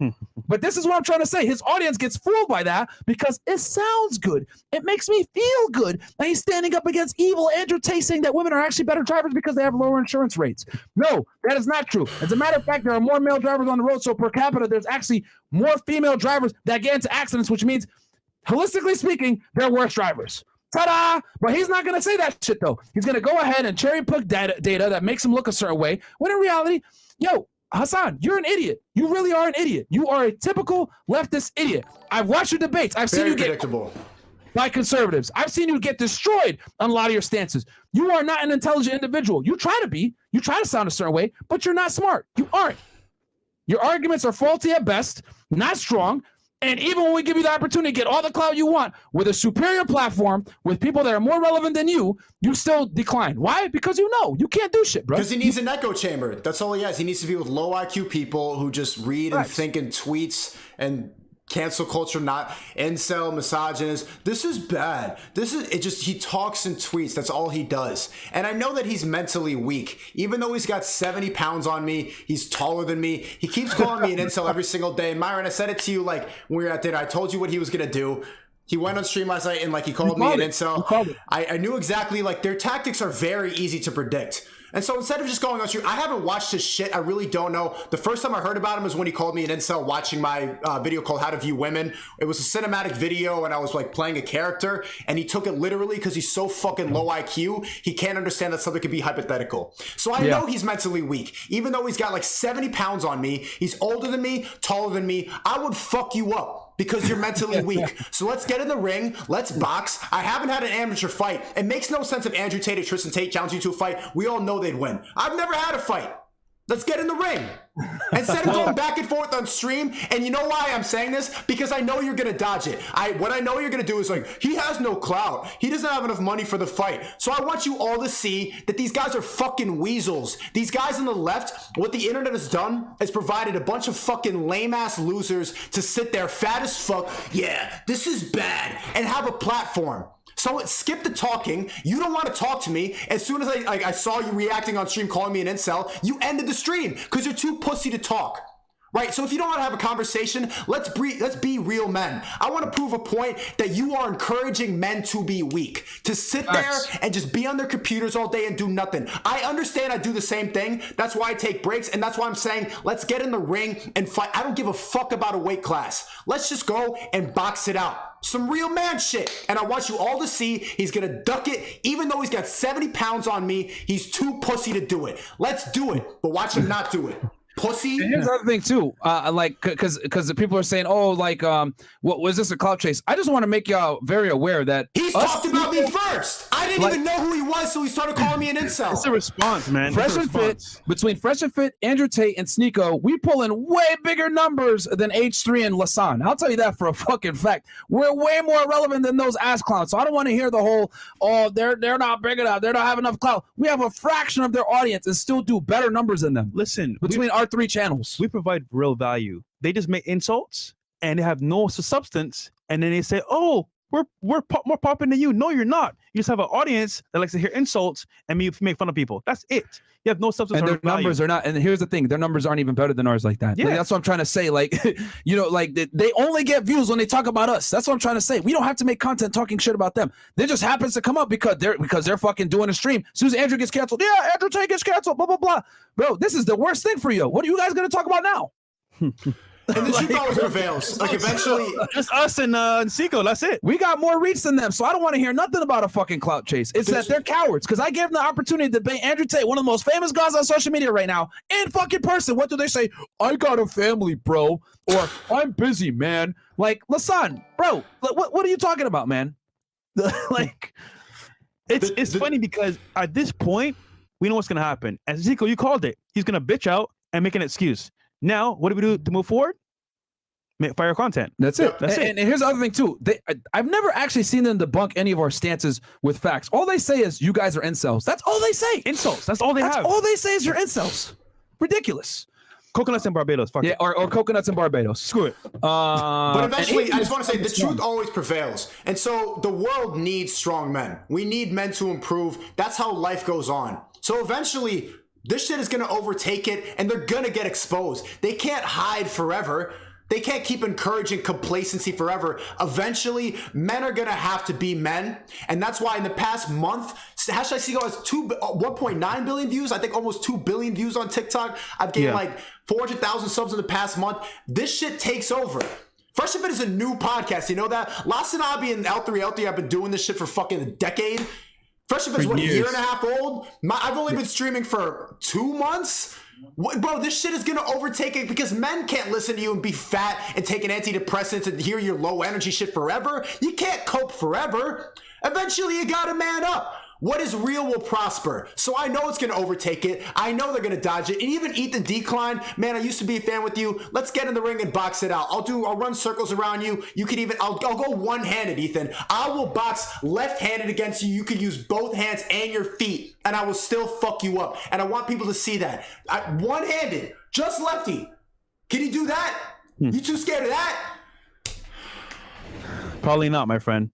But this is what I'm trying to say. His audience gets fooled by that because it sounds good. It makes me feel good that he's standing up against evil Andrew Tate saying that women are actually better drivers because they have lower insurance rates. No, that is not true. As a matter of fact, there are more male drivers on the road, so per capita, there's actually more female drivers that get into accidents, which means, holistically speaking, they're worse drivers. Ta-da! But he's not going to say that shit, though. He's going to go ahead and cherry pick data that makes him look a certain way, when in reality, Hassan, you're an idiot. You really are an idiot. You are a typical leftist idiot. I've watched your debates. I've seen you get by conservatives. I've seen you get destroyed on a lot of your stances. You are not an intelligent individual. You try to be. You try to sound a certain way, but you're not smart. You aren't. Your arguments are faulty at best, not strong. And even when we give you the opportunity to get all the clout you want with a superior platform with people that are more relevant than you still decline. Why? Because you can't do shit, bro. Because he needs an echo chamber. That's all he has. He needs to be with low IQ people who just read and think in tweets and cancel culture, not incel, misogynist. This is bad. He talks and tweets. That's all he does. And I know that he's mentally weak. Even though he's got 70 pounds on me, he's taller than me. He keeps calling me an incel every single day. And Myron, I said it to you like when we were at dinner. I told you what he was going to do. He went on stream last night and like he called me an incel. I knew exactly, like, their tactics are very easy to predict. And so instead of just going on stream, I haven't watched his shit. I really don't know. The first time I heard about him is when he called me an incel watching my video called How to View Women. It was a cinematic video and I was like playing a character and he took it literally because he's so fucking low IQ. He can't understand that something could be hypothetical. So I know he's mentally weak. Even though he's got like 70 pounds on me, he's older than me, taller than me. I would fuck you up because you're mentally weak. So let's get in the ring. Let's box. I haven't had an amateur fight. It makes no sense if Andrew Tate or Tristan Tate challenge you to a fight. We all know they'd win. I've never had a fight. Let's get in the ring. Instead of going back and forth on stream, and you know why I'm saying this? Because I know you're going to dodge it. What I know you're going to do is like, he has no clout. He doesn't have enough money for the fight. So I want you all to see that these guys are fucking weasels. These guys on the left, what the internet has done is provided a bunch of fucking lame-ass losers to sit there fat as fuck. Yeah, this is bad. And have a platform. So skip the talking. You don't want to talk to me. As soon as I saw you reacting on stream calling me an incel, you ended the stream because you're too pussy to talk. Right? So if you don't want to have a conversation, let's be real men. I want to prove a point that you are encouraging men to be weak, to sit there and just be on their computers all day and do nothing. I understand I do the same thing. That's why I take breaks. And that's why I'm saying, let's get in the ring and fight. I don't give a fuck about a weight class. Let's just go and box it out. Some real man shit. And I want you all to see he's going to duck it. Even though he's got 70 pounds on me, he's too pussy to do it. Let's do it. But watch him not do it. Pussy. And here's the other thing too, like because the people are saying, oh, like what was this, a clout chase? I just want to make y'all very aware that he's talked about me first. I didn't even know who he was, so he started calling me an incel. It's a response, man. Fresh and Fit, between Fresh and Fit, Andrew Tate, and Sneako, we pull in way bigger numbers than H3 and Lasan. I'll tell you that for a fucking fact. We're way more relevant than those ass clowns. So I don't want to hear the whole, oh, they're not big enough, they don't have enough clout. We have a fraction of their audience and still do better numbers than them. Listen, between our 3 channels. We provide real value. They just make insults and they have no substance, and then they say, oh, we're more popular than you. No, you're not. You just have an audience that likes to hear insults and make fun of people. That's it. You have no substance. And their numbers are not, and here's the thing, their numbers aren't even better than ours like that. Yeah. Like, that's what I'm trying to say. Like, you know, like they only get views when they talk about us. That's what I'm trying to say. We don't have to make content talking shit about them. They just happens to come up because they're fucking doing a stream. As soon as Andrew gets canceled, yeah, Andrew Tate gets canceled, blah, blah, blah. Bro, this is the worst thing for you. What are you guys going to talk about now? And the truth always prevails. Like, eventually, just us and Seako. That's it. We got more reach than them, so I don't want to hear nothing about a fucking clout chase. It's that they're cowards. Because I gave them the opportunity to debate Andrew Tate, one of the most famous guys on social media right now, in fucking person. What do they say? I got a family, bro, or I'm busy, man. Like, Lasan, bro, what are you talking about, man? Like, it's funny because at this point, we know what's gonna happen. And Seako, you called it. He's gonna bitch out and make an excuse. Now, what do we do to move forward? Make fire content. That's it. That's it. And here's the other thing too. I've never actually seen them debunk any of our stances with facts. All they say is you guys are incels. That's all they say. Insults. That's all they have. All they say is you're incels. Ridiculous. Coconuts in Barbados. Fuck it. Or coconuts in Barbados. Screw it. But eventually, I just want to say the truth always prevails. And so the world needs strong men. We need men to improve. That's how life goes on. So eventually, this shit is going to overtake it, and they're going to get exposed. They can't hide forever. They can't keep encouraging complacency forever. Eventually, men are going to have to be men. And that's why in the past month, #SNEAKO has 1.9 billion views. I think almost 2 billion views on TikTok. I've gained like 400,000 subs in the past month. This shit takes over. Fresh and Fit is a new podcast. You know that? Lasanabi and L3 have been doing this shit for fucking a decade. Fresh and Fit is what, a year and a half old? I've only been streaming for 2 months. Bro, this shit is gonna overtake it because men can't listen to you and be fat and taking antidepressants and hear your low energy shit forever. You can't cope forever. Eventually, you gotta man up. What is real will prosper. So I know it's going to overtake it. I know they're going to dodge it. And even Ethan Decline, man, I used to be a fan with you. Let's get in the ring and box it out. I'll run circles around you. You could even, I'll go one-handed, Ethan. I will box left-handed against you. You could use both hands and your feet, and I will still fuck you up. And I want people to see that. One-handed, just lefty. Can you do that? You too scared of that? Probably not, my friend.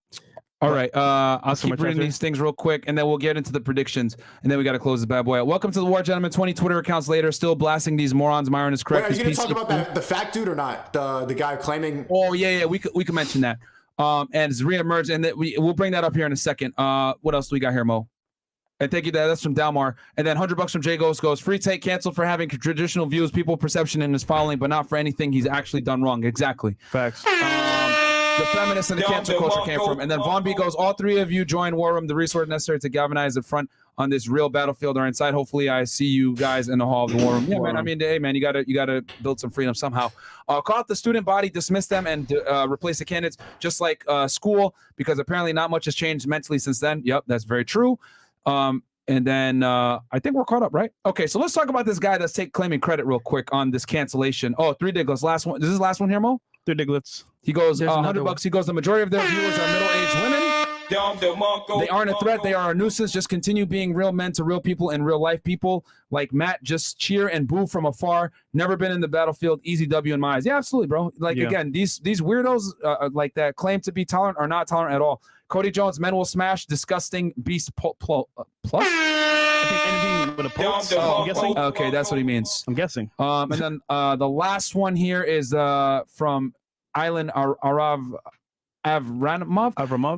All right, I'll keep reading these things real quick, and then we'll get into the predictions, and then we got to close this bad boy out. Welcome to the War, gentlemen. 20 Twitter accounts later, still blasting these morons. Myron is correct. Wait, are you going to talk about the fat dude or not? The guy claiming... Oh, yeah, we can mention that. And it's reemerged, and that we'll bring that up here in a second. What else do we got here, Mo? And thank you, that's from Dalmar. And then $100 from Jay goes, free Tate canceled for having traditional views, people perception in his following, but not for anything he's actually done wrong. Exactly. Facts. The feminists and the cancel culture came from. And then Von B goes, all three of you join War Room. The resource necessary to galvanize the front on this real battlefield are inside. Hopefully I see you guys in the hall of the War Room. Yeah, man. I mean, hey, man, you gotta build some freedom somehow. Call out the student body, dismiss them, and replace the candidates, just like school, because apparently not much has changed mentally since then. Yep, that's very true. And then I think we're caught up, right? Okay, so let's talk about this guy that's claiming credit real quick on this cancellation. Oh, Three Diglets. Last one. Is this the last one here, Mo? Three Diglets. He goes, $100. He goes, the majority of their viewers are middle-aged women. They aren't a threat. They are a nuisance. Just continue being real men to real people and real life people. Like Matt, just cheer and boo from afar. Never been in the battlefield. Easy W in my eyes. Yeah, absolutely, bro. Like, again, these weirdos like that claim to be tolerant are not tolerant at all. Cody Jones, men will smash. Disgusting beast plus. I think anything with a pulse. I'm guessing. Okay, that's what he means. I'm guessing. And then the last one here is from Island Avramov.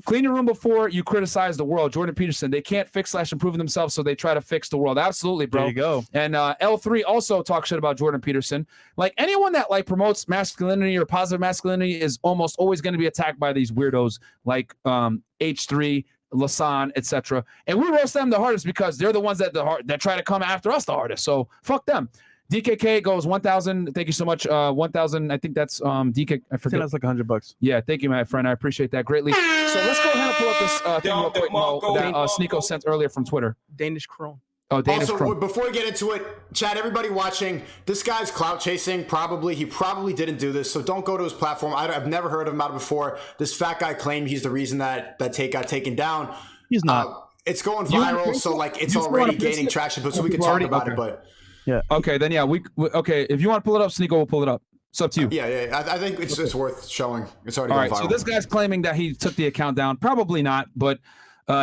Clean your room before you criticize the world. Jordan Peterson. They can't fix / improve themselves, so they try to fix the world. Absolutely, bro. There you go. And L3 also talks shit about Jordan Peterson. Like anyone that like promotes masculinity or positive masculinity is almost always going to be attacked by these weirdos like H3, Lasan, etc. And we roast them the hardest because they're the ones that try to come after us the hardest. So fuck them. DKK goes 1,000. Thank you so much. 1,000. I think that's DK. I forget. That's like $100. Yeah, thank you, my friend. I appreciate that greatly. So let's go ahead and pull up this thing real quick, Mo, that Sneako sent earlier from Twitter. Danish Krone. Oh, Danish also, Krone. before we get into it, Chad, everybody watching, this guy's clout chasing. He probably didn't do this, so don't go to his platform. I've never heard of him out before. This fat guy claimed he's the reason that Tate got taken down. He's not. It's going viral, so like it's already gaining traction. But so we can talk about it. But yeah. Okay, then yeah, we okay. If you want to pull it up, Sneako will pull it up. It's up to you. Yeah. I think it's worth showing. It's already going viral. So this guy's claiming that he took the account down. Probably not, but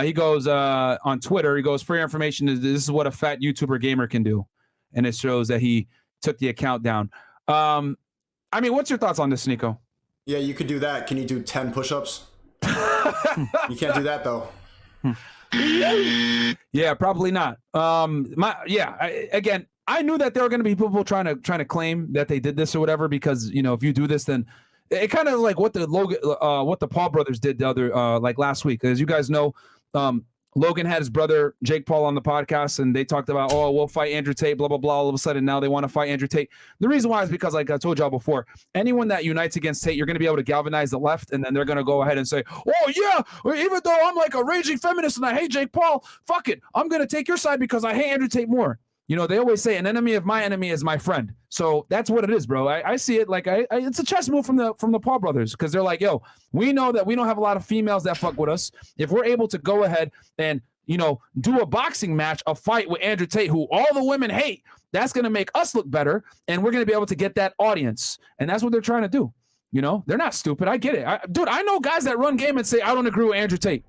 he goes on Twitter. He goes, for your information, this is what a fat YouTuber gamer can do, and it shows that he took the account down. I mean, what's your thoughts on this, Sneako? Yeah, you could do that. Can you do 10 push-ups? You can't do that though. Yeah, probably not. Again, I knew that there were going to be people trying to claim that they did this or whatever, because if you do this, then it kind of like what the Paul brothers did the other like last week. As you guys know, Logan had his brother Jake Paul on the podcast, and they talked about, oh, we'll fight Andrew Tate, blah blah blah. All of a sudden, now they want to fight Andrew Tate. The reason why is because, like I told y'all before, anyone that unites against Tate, you're going to be able to galvanize the left, and then they're going to go ahead and say, oh yeah, even though I'm like a raging feminist and I hate Jake Paul, fuck it, I'm going to take your side because I hate Andrew Tate more. They always say an enemy of my enemy is my friend. So that's what it is, bro. I see it like it's a chess move from the Paul brothers, because they're like, yo, we know that we don't have a lot of females that fuck with us. If we're able to go ahead and do a boxing match, a fight with Andrew Tate, who all the women hate, that's going to make us look better, and we're going to be able to get that audience. And that's what they're trying to do. They're not stupid. I get it. Dude, I know guys that run game and say, I don't agree with Andrew Tate,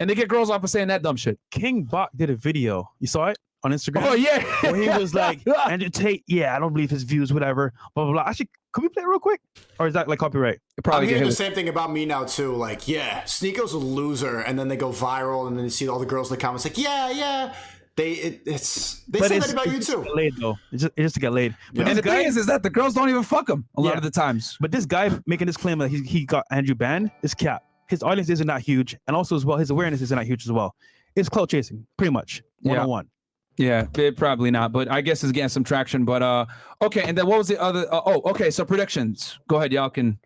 and they get girls off of saying that dumb shit. King Bach did a video. You saw it on Instagram? Oh, yeah. Where he was like, Andrew Tate, yeah, I don't believe his views, whatever, blah, blah, blah. Actually, could we play it real quick? Or is that like copyright? I'm hearing the same thing about me now, too. Like, yeah, Sneako's a loser, and then they go viral, and then you see all the girls in the comments like, yeah. They say that about you, too. Laid, though. It's just to get laid. Yeah. And the thing is that the girls don't even fuck him a lot of the times. But this guy making this claim that he got Andrew banned is cap. His audience isn't that huge, and also as well, his awareness isn't that huge as well. It's clout chasing, pretty much, one-on-one. Yeah, probably not, but I guess it's getting some traction. But okay, and then what was the other? Okay, so predictions. Go ahead, y'all can.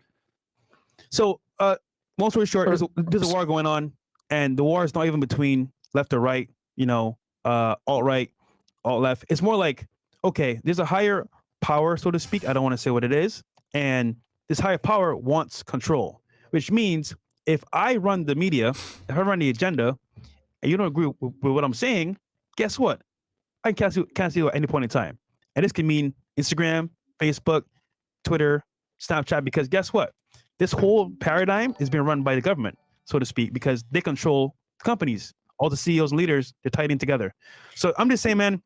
So, long story short, there's a war going on, and the war is not even between left or right, alt-right, alt-left. It's more like, okay, there's a higher power, so to speak. I don't want to say what it is. And this higher power wants control, which means if I run the media, if I run the agenda, and you don't agree with what I'm saying, guess what? I can cancel you at any point in time. And this can mean Instagram, Facebook, Twitter, Snapchat, because guess what? This whole paradigm is being run by the government, so to speak, because they control companies. All the CEOs and leaders, they're tied in together. So I'm just saying, man,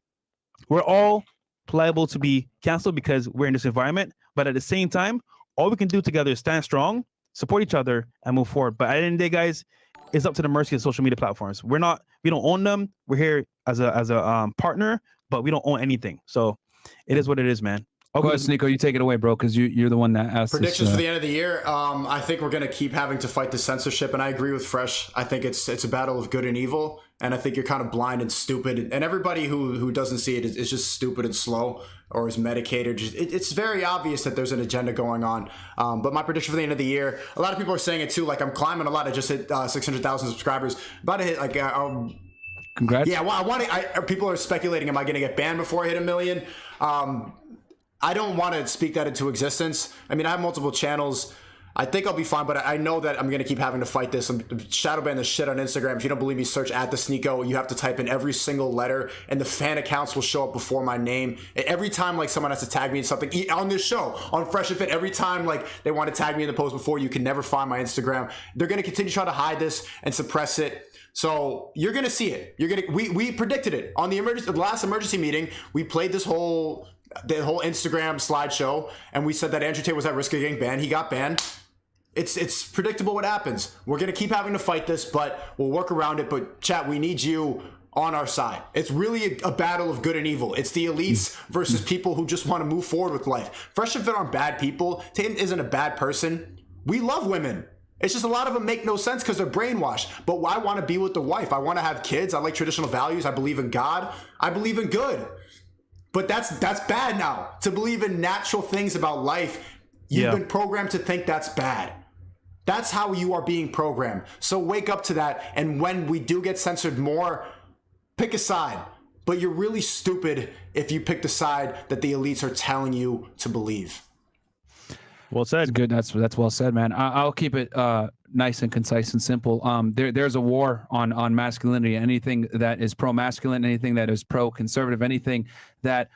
we're all liable to be canceled because we're in this environment. But at the same time, all we can do together is stand strong, support each other, and move forward. But at the end of the day, guys, it's up to the mercy of social media platforms. We don't own them. We're here as a partner, but we don't own anything. So it is what it is, man. Go ahead, Sneako, you take it away, bro, because you're the one that asked. Predictions for the end of the year. I think we're going to keep having to fight the censorship, and I agree with Fresh. I think it's a battle of good and evil, and I think you're kind of blind and stupid. And everybody who doesn't see it is just stupid and slow or is medicated. It's very obvious that there's an agenda going on. But my prediction for the end of the year, a lot of people are saying it too. Like, I'm climbing a lot. I just hit 600,000 subscribers. About to hit like. Congrats. Yeah, well, people are speculating, am I going to get banned before I hit 1 million? I don't want to speak that into existence. I mean, I have multiple channels. I think I'll be fine, but I know that I'm going to keep having to fight this. I'm shadow ban this shit on Instagram. If you don't believe me, search @TheSneako. You have to type in every single letter, and the fan accounts will show up before my name. Every time, like, someone has to tag me in something on this show, on Fresh and Fit, every time, like, they want to tag me in the post before, you can never find my Instagram. They're going to continue to try to hide this and suppress it. So you're going to see it. We predicted it on the last emergency meeting. We played the whole Instagram slideshow, and we said that Andrew Tate was at risk of getting banned. He got banned. It's predictable what happens. We're going to keep having to fight this, but we'll work around it. But chat, we need you on our side. It's really a battle of good and evil. It's the elites versus people who just want to move forward with life. Fresh and Fit aren't bad people. Tate isn't a bad person. We love women. It's just a lot of them make no sense because they're brainwashed. But I want to be with the wife. I want to have kids. I like traditional values. I believe in God. I believe in good. But that's bad now. To believe in natural things about life, you've been programmed to think that's bad. That's how you are being programmed. So wake up to that. And when we do get censored more, pick a side. But you're really stupid if you pick the side that the elites are telling you to believe. Well said. Good. That's well said, man. I'll keep it nice and concise and simple. There's a war on masculinity. Anything that is pro-masculine, anything that is pro-conservative, anything that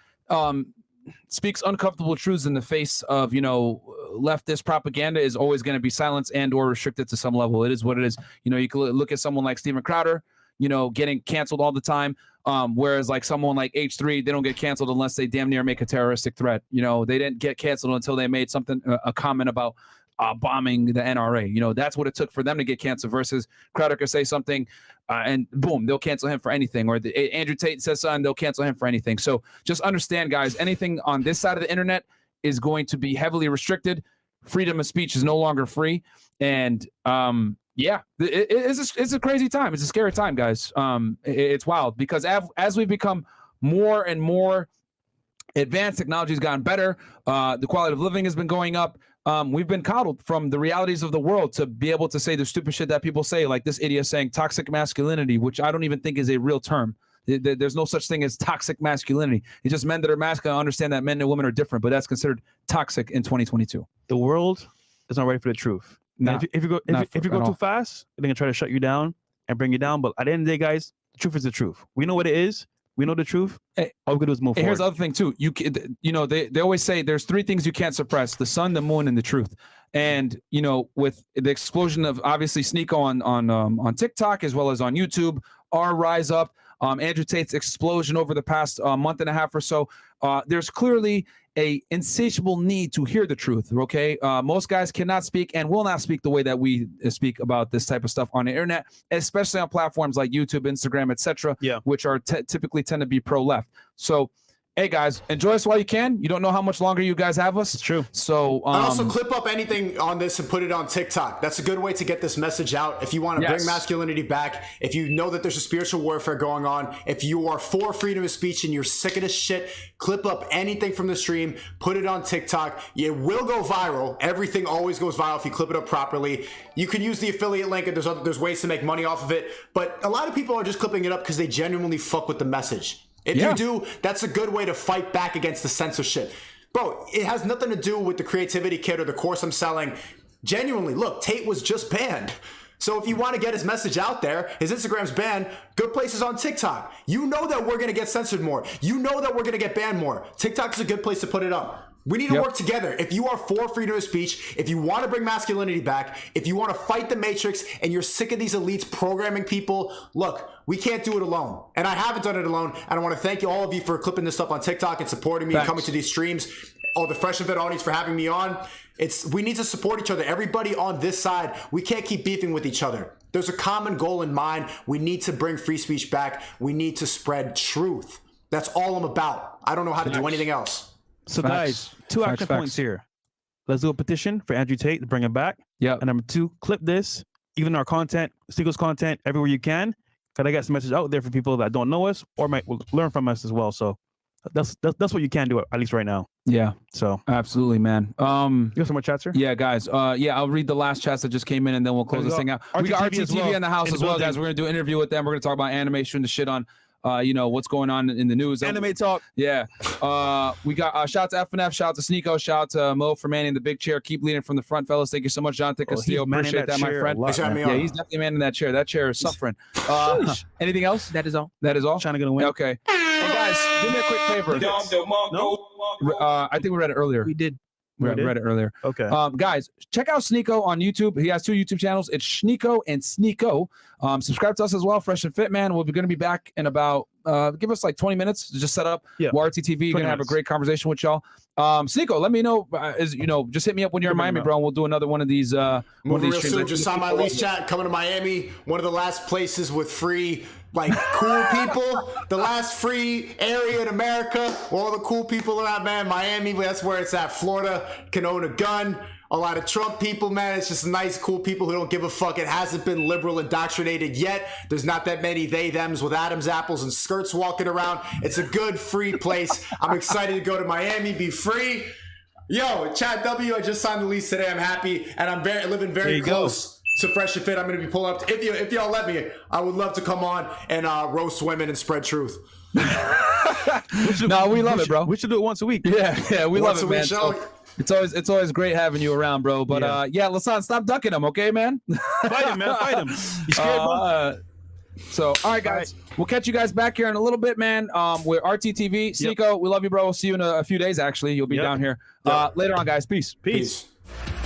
speaks uncomfortable truths in the face of leftist propaganda is always going to be silenced and or restricted to some level. It is what it is. You can look at someone like Steven Crowder, getting canceled all the time. Whereas like someone like H3, they don't get canceled unless they damn near make a terroristic threat. They didn't get canceled until they made a comment about bombing the NRA. That's what it took for them to get canceled versus Crowder could say something and boom, they'll cancel him for anything. Or Andrew Tate says something, they'll cancel him for anything. So just understand, guys, anything on this side of the internet is going to be heavily restricted. Freedom of speech is no longer free. And it's a crazy time. It's a scary time, guys. It's wild because as we've become more and more advanced, technology has gotten better. The quality of living has been going up. We've been coddled from the realities of the world to be able to say the stupid shit that people say, like this idiot saying toxic masculinity, which I don't even think is a real term. There's no such thing as toxic masculinity. It's just men that are masculine understand that men and women are different, but that's considered toxic in 2022. The world is not ready for the truth. Nah, if you go too fast, they're gonna try to shut you down and bring you down. But at the end of the day, guys, the truth is the truth. We know what it is. We know the truth. Hey, all we can do is move forward. Here's the other thing too. They always say there's 3 things you can't suppress: the sun, the moon, and the truth. And with the explosion of obviously SNEAKO on TikTok as well as on YouTube, our rise up, Andrew Tate's explosion over the past month and a half or so, there's clearly a insatiable need to hear the truth. Okay, most guys cannot speak and will not speak the way that we speak about this type of stuff on the internet, especially on platforms like YouTube, Instagram, etc. Yeah, which are typically tend to be pro-left. So Hey guys, enjoy us while you can. You don't know how much longer you guys have us. It's true. So and also clip up anything on this and put it on TikTok. That's a good way to get this message out. If you want to bring masculinity back, if you know that there's a spiritual warfare going on, if you are for freedom of speech and you're sick of this shit, clip up anything from the stream, put it on TikTok. It will go viral. Everything always goes viral if you clip it up properly. You can use the affiliate link, and there's ways to make money off of it. But a lot of people are just clipping it up because they genuinely fuck with the message. If you do, that's a good way to fight back against the censorship. Bro, it has nothing to do with the creativity kit or the course I'm selling. Genuinely, look, Tate was just banned. So if you want to get his message out there, his Instagram's banned, good places on TikTok. You know that we're going to get censored more. You know that we're going to get banned more. TikTok's a good place to put it up. We need to work together. If you are for freedom of speech, if you want to bring masculinity back, if you want to fight the matrix and you're sick of these elites programming people, look, we can't do it alone. And I haven't done it alone. And I want to thank you, all of you, for clipping this up on TikTok and supporting me and coming to these streams. All the Fresh and Fit audience for having me on. We need to support each other. Everybody on this side, we can't keep beefing with each other. There's a common goal in mind. We need to bring free speech back. We need to spread truth. That's all I'm about. I don't know how to do anything else. So guys, two action points here. Let's do a petition for Andrew Tate to bring him back. Yeah. And number two, clip this, even our content, SNEAKO's content, everywhere you can. Gotta get some message out there for people that don't know us or might learn from us as well. So that's what you can do, at least right now. Yeah. So absolutely, man. You got some more chats, sir? Yeah, guys. I'll read the last chats that just came in, and then we'll close this thing out. We got RTTV in the house as well, guys. We're gonna do an interview with them. We're gonna talk about animation, the shit on what's going on in the news. Anime talk. Yeah. We got shout out to FNF, shout out to Sneako, shout out to Mo for manning the big chair. Keep leading from the front, fellas. Thank you so much, Jonathan Castillo. Appreciate that, my friend. Yeah, he's definitely manning that chair. That chair is suffering. Anything else? That is all. That is all. Trying to get a win. Okay. Hey guys, do me a quick favor. No? I think we read it earlier. We did. We read it earlier. Okay. Guys, check out Sneako on YouTube. He has 2 YouTube channels. It's SHNEAKO and SNEAKO. Subscribe to us as well, Fresh and Fit, man. We're going to be back in about, give us like 20 minutes to just set up RTTV. You're going to have a great conversation with y'all. Sneako, let me know, just hit me up when you're in Miami, bro, and we'll do another one of these. Moving real soon. Just signed my lease chat, coming to Miami. One of the last places with free, cool people. The last free area in America where all the cool people are at, man. Miami, that's where it's at. Florida can own a gun. A lot of Trump people, man. It's just nice, cool people who don't give a fuck. It hasn't been liberal indoctrinated yet. There's not that many they-thems with Adam's apples and skirts walking around. It's a good, free place. I'm excited to go to Miami, be free. Yo, Chad W, I just signed the lease today. I'm happy, and I'm living very close to Fresh and Fit. I'm going to be pulling up. If y'all let me, I would love to come on and roast women and spread truth. No, we love it, bro. We should do it once a week. Yeah, we love it, man. It's always great having you around, bro. But Lasan, stop ducking him, okay, man? Fight him, man. Fight him. You scared, bro? So, all right, guys. We'll catch you guys back here in a little bit, man. With RTTV. Sneako, we love you, bro. We'll see you in a few days, actually. You'll be down here. Later on, guys. Peace. Peace.